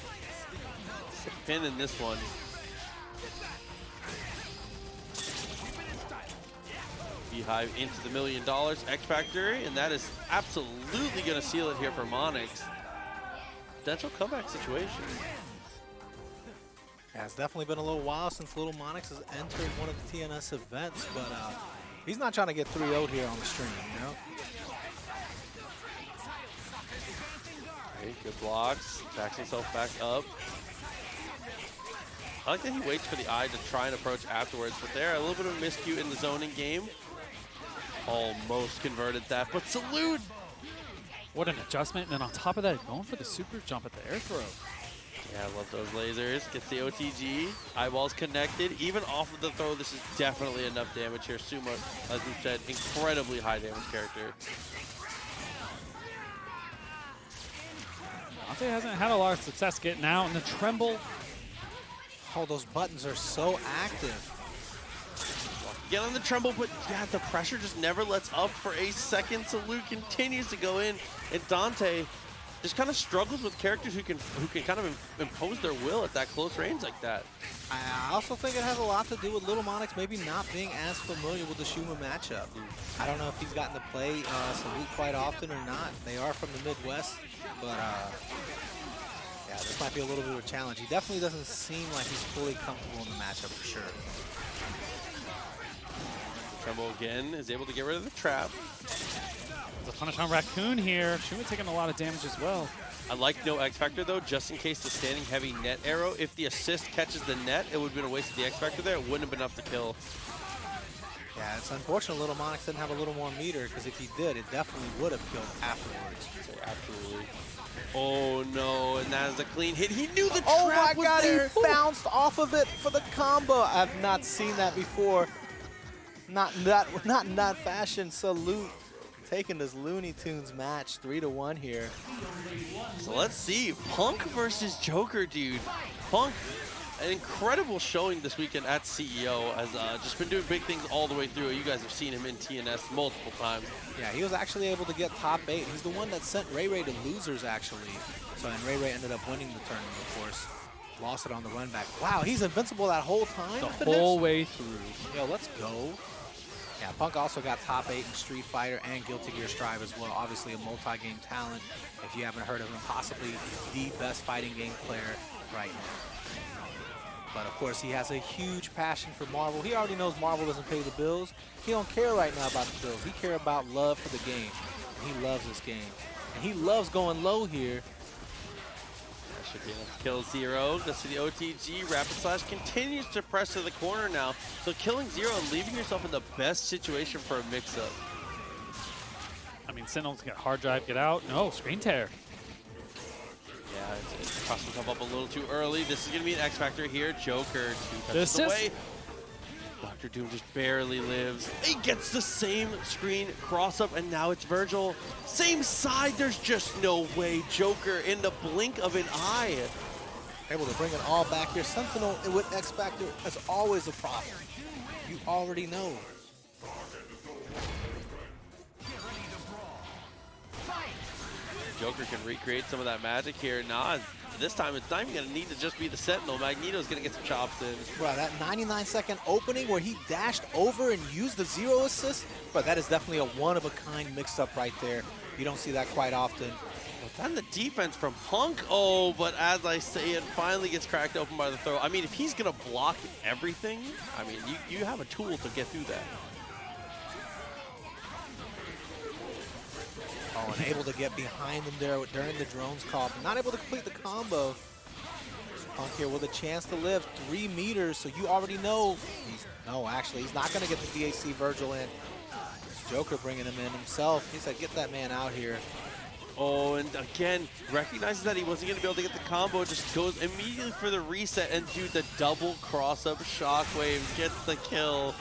to pin in this one. Beehive into the $1 million X Factor, and that is absolutely going to seal it here for Monix. Potential comeback situation. Yeah, it's definitely been a little while since little Monix has entered one of the TNS events, but he's not trying to get 3-0'd here on the stream, you know? Okay, good blocks. Backs himself back up. I like that he waits for the eye to try and approach afterwards, but there, a little bit of a miscue in the zoning game. Almost converted that, but Salute! What an adjustment, and then on top of that, going for the super jump at the air throw. Yeah, I love those lasers. Gets the OTG. Eyeballs connected. Even off of the throw, this is definitely enough damage here. Suma, as we said, incredibly high damage character. Dante hasn't had a lot of success getting out, and the tremble Oh, those buttons are so active. Get on the tremble, but yeah, the pressure just never lets up for a second. Salute continues to go in, and Dante just kind of struggles with characters who can kind of impose their will at that close range like that. I also think it has a lot to do with lilmonix maybe not being as familiar with the Shuma matchup. I don't know if he's gotten to play Salute quite often or not. They are from the Midwest, but yeah, this might be a little bit of a challenge. He definitely doesn't seem like he's fully comfortable in the matchup for sure. Tremble again is able to get rid of the trap. The punish on Raccoon here. Shuma taking a lot of damage as well. I like no X Factor though, just in case the standing heavy net arrow. If the assist catches the net, it would have been a waste of the X Factor there. It wouldn't have been enough to kill. Yeah, it's unfortunate lilmonix didn't have a little more meter, because if he did, it definitely would have killed afterwards. Absolutely. Oh no, and that is a clean hit. He knew the Oh trap my was god, there. he bounced off of it for the combo. I've not seen that before. Not in that fashion. Salute taking this Looney Tunes match 3-1 here. So let's see, Punk versus Joker, dude. Punk, an incredible showing this weekend at CEO, has just been doing big things all the way through. You guys have seen him in TNS multiple times. Yeah, he was actually able to get top 8. He's the one that sent Ray Ray to losers, actually. So, and Ray Ray ended up winning the tournament, of course. Lost it on the run back. Wow, he's invincible that whole time? The whole way through. Yo, let's go. Yeah, Punk also got top 8 in Street Fighter and Guilty Gear Strive as well. Obviously a multi-game talent. If you haven't heard of him, possibly the best fighting game player right now. But of course, he has a huge passion for Marvel. He already knows Marvel doesn't pay the bills. He don't care right now about the bills. He cares about love for the game. And he loves this game. And he loves going low here. That should be enough to kill Zero. Goes to the OTG. Rapid Slash continues to press to the corner now. So killing Zero and leaving yourself in the best situation for a mix-up. I mean, Sentinel's got hard drive, get out. No, screen tear. Yeah, it's crossed himself up a little too early. This is going to be an X Factor here. Joker, 2 touches away. Dr. Doom just barely lives. He gets the same screen cross up, and now it's Vergil. Same side, there's just no way. Joker in the blink of an eye. Able to bring it all back here. Sentinel with X Factor is always a problem. You already know. Joker can recreate some of that magic here. Nah, this time it's not even going to need to just be the Sentinel. Magneto's going to get some chops in. Bro, that 99-second opening where he dashed over and used the Zero assist, but that is definitely a one-of-a-kind mix-up right there. You don't see that quite often. But then the defense from Punk. Oh, but as I say, it finally gets cracked open by the throw. I mean, if he's going to block everything, I mean, you have a tool to get through that. Oh, and able to get behind him there during the drone's call. Not able to complete the combo. Punk here with a chance to live 3 meters, so you already know. Actually, he's not going to get the DAC Vergil in. Joker bringing him in himself. He said, get that man out here. Oh, and again, recognizes that he wasn't going to be able to get the combo, just goes immediately for the reset and do the double cross-up shockwave, gets the kill.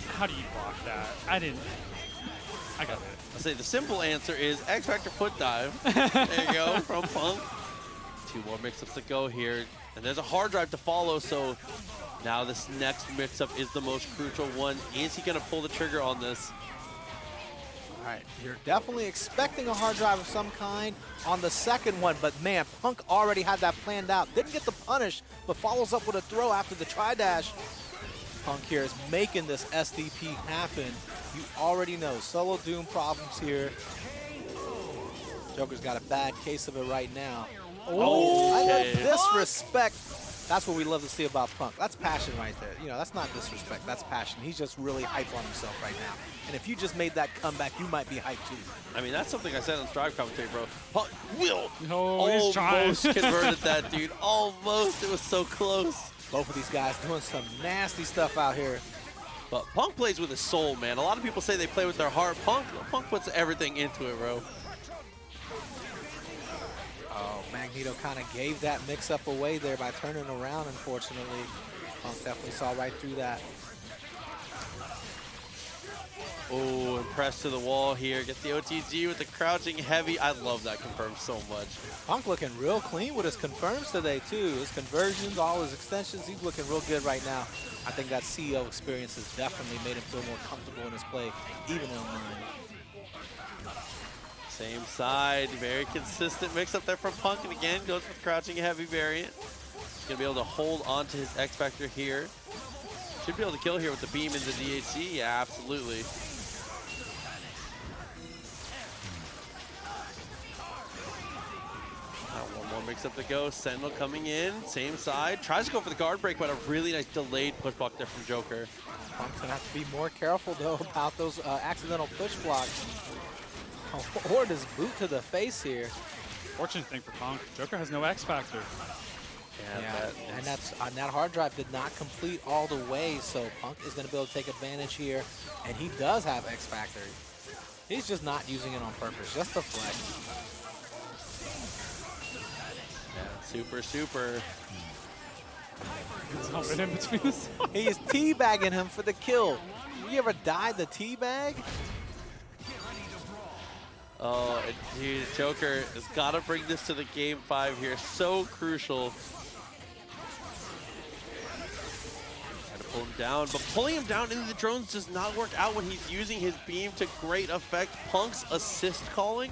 How do you block that? I got it. I say the simple answer is X Factor foot dive. There you go, from Punk. 2 more mix-ups to go here. And there's a hard drive to follow, so now this next mix-up is the most crucial one. Is he going to pull the trigger on this? All right, you're definitely expecting a hard drive of some kind on the second one, but man, Punk already had that planned out. Didn't get the punish, but follows up with a throw after the tri-dash. Punk here is making this SDP happen. You already know, solo Doom problems here. Joker's got a bad case of it right now. Oh, I love disrespect. That's what we love to see about Punk. That's passion right there. You know, that's not disrespect, that's passion. He's just really hype on himself right now. And if you just made that comeback, you might be hyped too. I mean, that's something I said on Strive commentary, bro. Punk will almost converted that, dude. Almost. It was so close. Both of these guys doing some nasty stuff out here. But Punk plays with his soul, man. A lot of people say they play with their heart. Punk puts everything into it, bro. Oh, Magneto kind of gave that mix-up away there by turning around, unfortunately. Punk definitely saw right through that. Oh, and press to the wall here. Get the OTG with the crouching heavy. I love that confirm so much. Punk looking real clean with his confirms today, too. His conversions, all his extensions, he's looking real good right now. I think that CEO experience has definitely made him feel more comfortable in his play, even online. Same side, very consistent mix up there from Punk, and again, goes for the crouching heavy variant. He's gonna be able to hold on to his X Factor here. Should be able to kill here with the beam into DHC, yeah, absolutely. One more mix up to go. Sentinel coming in, same side. Tries to go for the guard break, but a really nice delayed push block there from Joker. Punk's gonna have to be more careful though about those accidental push blocks. Or this boot to the face here. Fortunate thing for Punk, Joker has no X Factor. Yeah, and that hard drive did not complete all the way, so Punk is gonna be able to take advantage here, and he does have X Factor. He's just not using it on purpose, just to flex. Super, super. It's not right in between the sides. He is teabagging him for the kill. You ever died the teabag? Oh, and dude, Joker has got to bring this to the game 5 here. So crucial. Try to pull him down, but pulling him down into the drones does not work out when he's using his beam to great effect. Punk's assist calling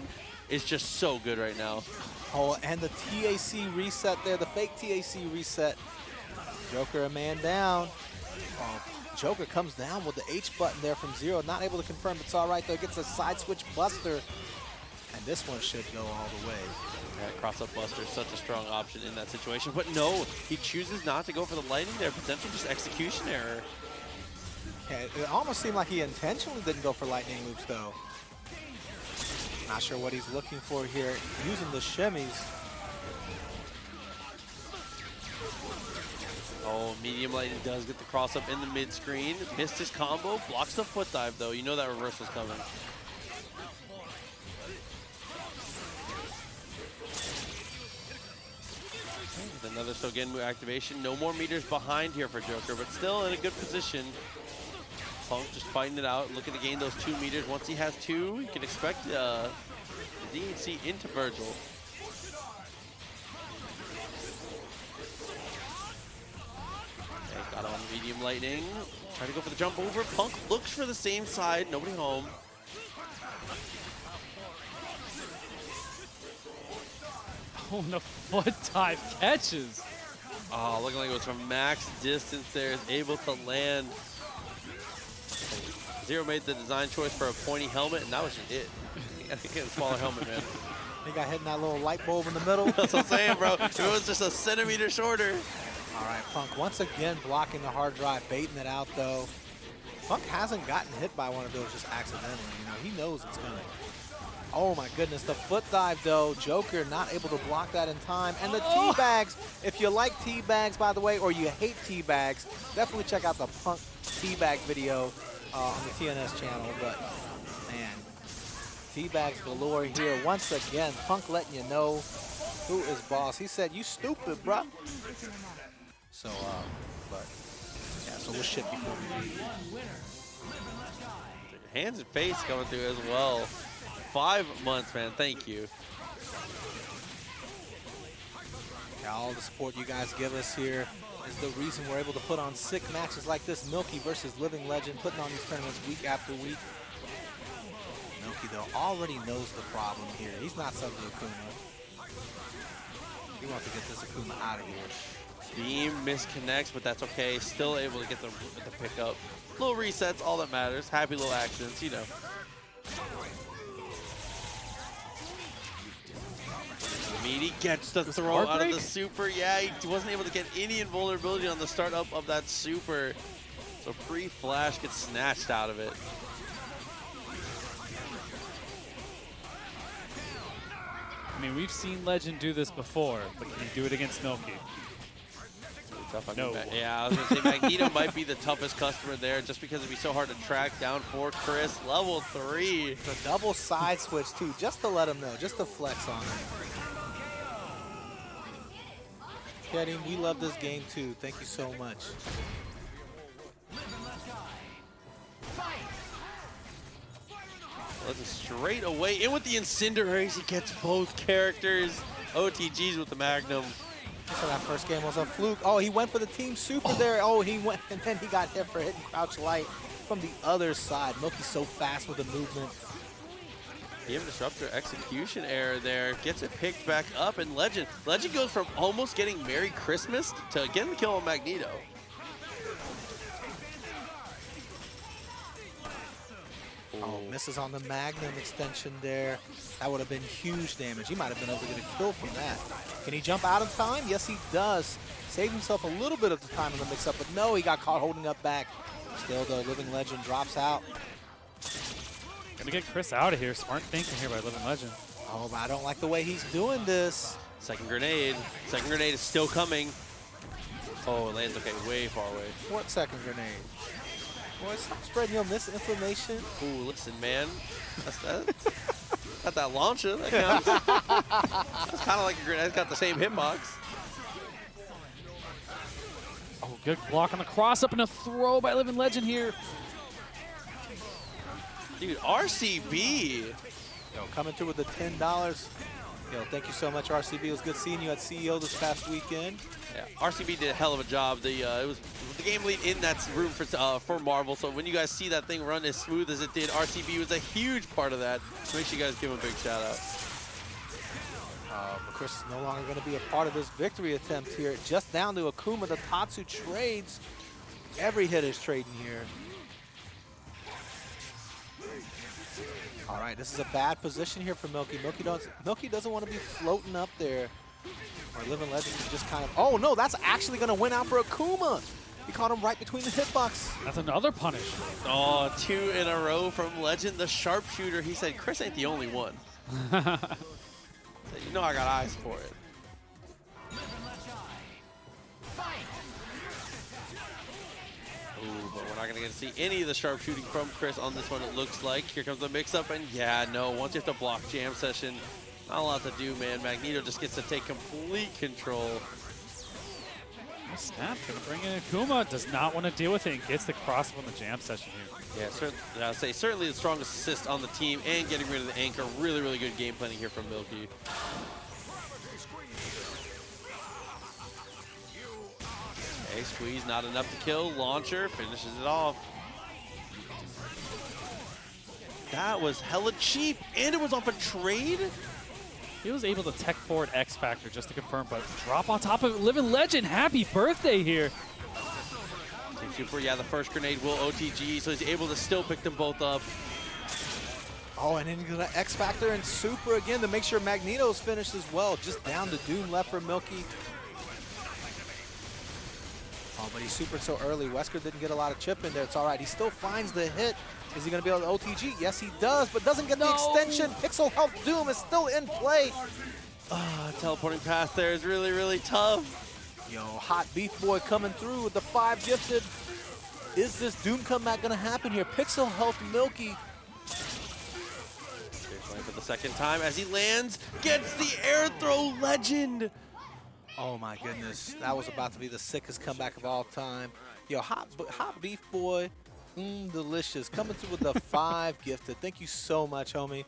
is just so good right now. Oh, and the TAC reset there, the fake TAC reset. Joker a man down. Oh, Joker comes down with the H button there from 0. Not able to confirm, it's all right though. Gets a side switch buster. And this one should go all the way. Yeah, cross-up buster is such a strong option in that situation. But no, he chooses not to go for the lightning there. Potentially just execution error. Yeah, it almost seemed like he intentionally didn't go for lightning loops though. Not sure what he's looking for here. Using the shimmies. Oh, medium lightning does get the cross-up in the mid-screen. Missed his combo. Blocks the foot dive though. You know that reversal's coming. Another Sogenmu activation. No more meters behind here for Joker, but still in a good position. Punk just fighting it out, looking to gain those 2 meters. Once he has 2, you can expect the DHC into Vergil. Okay, got on medium lightning. Trying to go for the jump over. Punk looks for the same side. Nobody home. Oh, and the foot dive catches. Oh, looking like it was from max distance there. Is able to land. Zero made the design choice for a pointy helmet, and that was just it. You gotta get a smaller helmet, man. He got hit in that little light bulb in the middle. That's what I'm saying, bro. If it was just a centimeter shorter. All right, Punk once again blocking the hard drive, baiting it out though. Punk hasn't gotten hit by one of those just accidentally. You know, he knows it's coming. Oh my goodness, the foot dive though. Joker not able to block that in time. And the teabags, if you like teabags, by the way, or you hate teabags, definitely check out the Punk teabag video on the TNS channel. But man, teabags galore here. Once again, Punk letting you know who is boss. He said, "You stupid, bruh." So, but yeah, so we'll ship before we leave. Hands and face coming through as well. 5 months, man. Thank you. Yeah, all the support you guys give us here is the reason we're able to put on sick matches like this. Milky versus Livinlegend, putting on these tournaments week after week. Milky, though, already knows the problem here. He's not sub to Akuma. He wants to get this Akuma out of here. Beam misconnects, but that's okay. Still able to get the pickup. Little resets, all that matters. Happy little accidents, you know. Meaty gets the throw out of the super. Yeah, he wasn't able to get any invulnerability on the start up of that super. So free flash gets snatched out of it. I mean, we've seen Legend do this before, but can he do it against Milky? Tough. No. Yeah, I was going to say Magneto might be the toughest customer there just because it'd be so hard to track down for Chris. Level 3. The double side switch, too, just to let him know, just to flex on him. Kenny, we love this game, too. Thank you so much. straight away. In with the Incendiaries, he gets both characters. OTGs with the Magnum. So that first game was a fluke. Oh, he went for the team super there. Oh, he went, and then he got hit for hitting crouch light from the other side. Milky's so fast with the movement. Game Disruptor execution error there. Gets it picked back up, and Legend goes from almost getting Merry Christmas to getting the kill on Magneto. Oh, misses on the Magnum extension there. That would have been huge damage. He might have been able to get a kill from that. Can he jump out of time? Yes, he does. Saved himself a little bit of the time in the mix-up, but no, he got caught holding up back. Still, the Livinlegend drops out. Gonna get Chris out of here. Smart thinking here by Livinlegend. Oh, but I don't like the way he's doing this. Second grenade. Second grenade is still coming. Oh, it lands okay, way far away. What second grenade? Boy, stop spreading your misinformation. Ooh, listen, man. That's got that launcher. That counts. That's kind of like a grenade. It's got the same hitbox. Oh, good block on the cross up and a throw by Livinlegend here. Dude, RCB. Yo, coming through with the $10. Yo, thank you so much, RCB. It was good seeing you at CEO this past weekend. Yeah, RCB did a hell of a job. It was the game lead in that room for Marvel. So when you guys see that thing run as smooth as it did, RCB was a huge part of that. So make sure you guys give him a big shout out. But Chris is no longer going to be a part of this victory attempt here. Just down to Akuma. The Tatsu trades. Every hit is trading here. All right, this is a bad position here for Milky. Milky doesn't want to be floating up there. Or Livinlegend is just kind of, oh no, that's actually going to win out for Akuma. He caught him right between the hitbox. That's another punish. Oh, 2 in a row from Legend, the sharpshooter. He said, Chris ain't the only one. You know I got eyes for it. Ooh, but we're not going to get to see any of the sharpshooting from Chris on this one, it looks like. Here comes the mix-up, and yeah, no, once you have to block Jam Session, not a lot to do, man. Magneto just gets to take complete control. Snap, gonna bring in Akuma, does not want to deal with it and gets the cross on the Jam Session here. Yeah, I'd say certainly the strongest assist on the team and getting rid of the anchor. Really, really good game planning here from Milky. Okay, squeeze, not enough to kill. Launcher finishes it off. That was hella cheap, and it was off a trade? He was able to tech forward X Factor just to confirm, but drop on top of it. Livinlegend, happy birthday here. Team Super, yeah, the first grenade will OTG, so he's able to still pick them both up. Oh, and then he's going to X Factor and Super again to make sure Magneto's finished as well. Just down to Doom left for Milky. Oh, but he supered so early. Wesker didn't get a lot of chip in there. It's all right. He still finds the hit. Is he going to be able to OTG? Yes, he does, but doesn't get the extension. Pixel Health Doom is still in play. Teleporting path there is really, really tough. Yo, Hot Beef Boy coming through with the 5 gifted. Is this Doom comeback going to happen here? Pixel Health Milky. For the second time as he lands, gets the air throw. Legend. Oh my goodness, that was about to be the sickest comeback of all time. Yo, Hot Beef Boy, delicious. Coming through with the 5 gifted. Thank you so much, homie.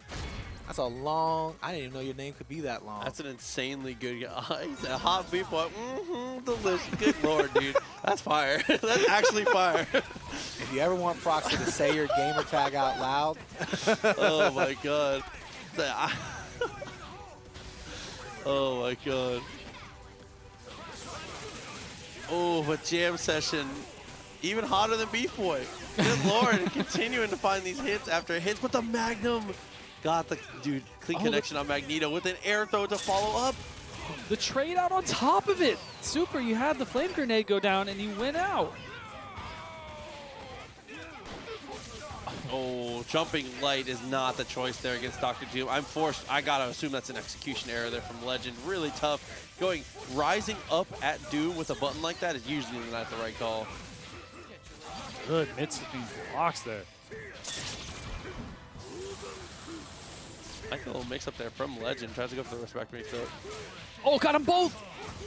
That's a long, I didn't even know your name could be that long. That's an insanely good guy. He's a Hot Beef Boy, delicious. Good lord, dude. That's fire. That's actually fire. If you ever want Proxy to say your gamer tag out loud. Oh my god. Oh my god. Oh, but Jam Session, even hotter than Beef Boy. Good lord, continuing to find these hits after hits, but the Magnum got the, dude, clean connection on Magneto with an air throw to follow up. The trade out on top of it. Super, you had the flame grenade go down and you went out. Oh, jumping light is not the choice there against Dr. Doom. I gotta assume that's an execution error there from Legend. Really tough. Rising up at Doom with a button like that is usually not the right call. Good mid-sweeping blocks there. Like a little mix-up there from Legend. Tries to go for the respect mix-up. Oh, got them both.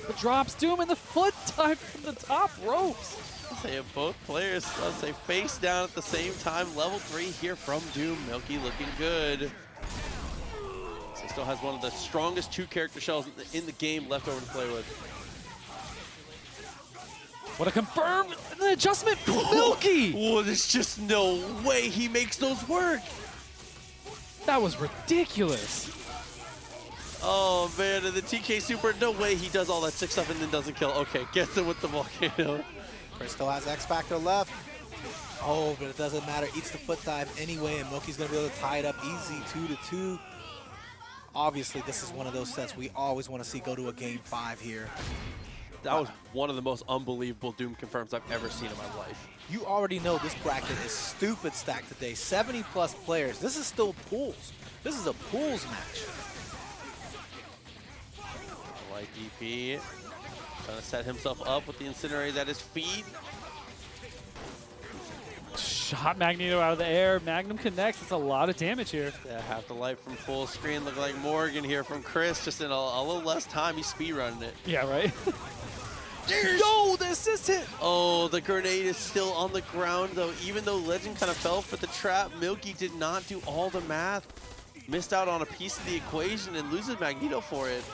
The drops, Doom, and the foot time from the top ropes. They have both players, let's say, face down at the same time. Level 3 here from Doom. Milky looking good. still has one of the strongest 2 character shells in the game left over to play with. What a confirmed adjustment. Milky! Oh, there's just no way he makes those work. That was ridiculous. Oh man, and the TK super, no way he does all that sick stuff and then doesn't kill. Okay, gets him with the volcano. Trish still has X Factor left. Oh, but it doesn't matter. Eats the foot dive anyway, and Milky's going to be able to tie it up easy, 2-2. Obviously, this is one of those sets we always want to see go to a game 5 here. That was one of the most unbelievable Doom confirms I've ever seen in my life. You already know this bracket is stupid stacked today. 70+ players. This is still pools. This is a pools match. Light DP, trying to set himself up with the incinerator at his feet. Shot Magneto out of the air. Magnum connects. It's a lot of damage here. Yeah, half the light from full screen. Look like Morrigan here from Chris, just in a little less time. He's speedrunning it. Yeah, right? No, the assist hit. Oh, the grenade is still on the ground, though. Even though Legend kind of fell for the trap, Milky did not do all the math. Missed out on a piece of the equation and loses Magneto for it.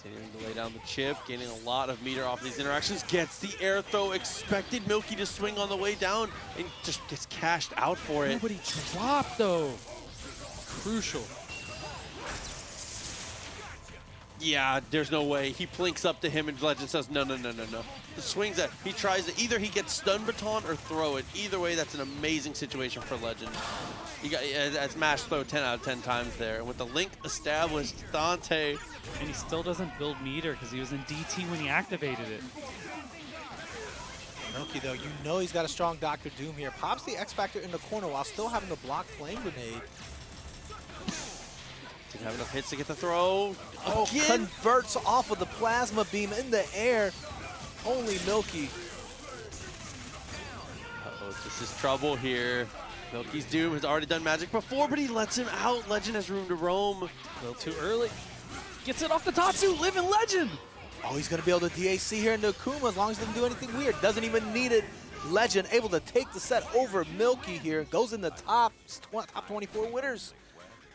Continuing to lay down the chip, gaining a lot of meter off these interactions. Gets the air throw, expected Milky to swing on the way down, and just gets cashed out for it. Nobody dropped, though. Crucial. Yeah, there's no way. He plinks up to him and Legend says, no, no, no, no, no. The swings that he tries to, either he gets stun baton or throw it. Either way, that's an amazing situation for Legend. He got a smash throw 10 out of 10 times there. And with the link established, Dante. And he still doesn't build meter because he was in DT when he activated it. Milky, though, you know he's got a strong Dr. Doom here. Pops the X Factor in the corner while still having the block flame grenade. Didn't have enough hits to get the throw. Oh, Again? converts off of the plasma beam in the air. Only Milky. Uh-oh, this is trouble here. Milky's Doom has already done magic before, but he lets him out. Legend has room to roam. A little too early. Gets it off the Tatsu. Livinlegend. Oh, he's going to be able to DAC here into Akuma as long as he doesn't do anything weird. Doesn't even need it. Legend able to take the set over Milky here. Goes in the top 24 winners.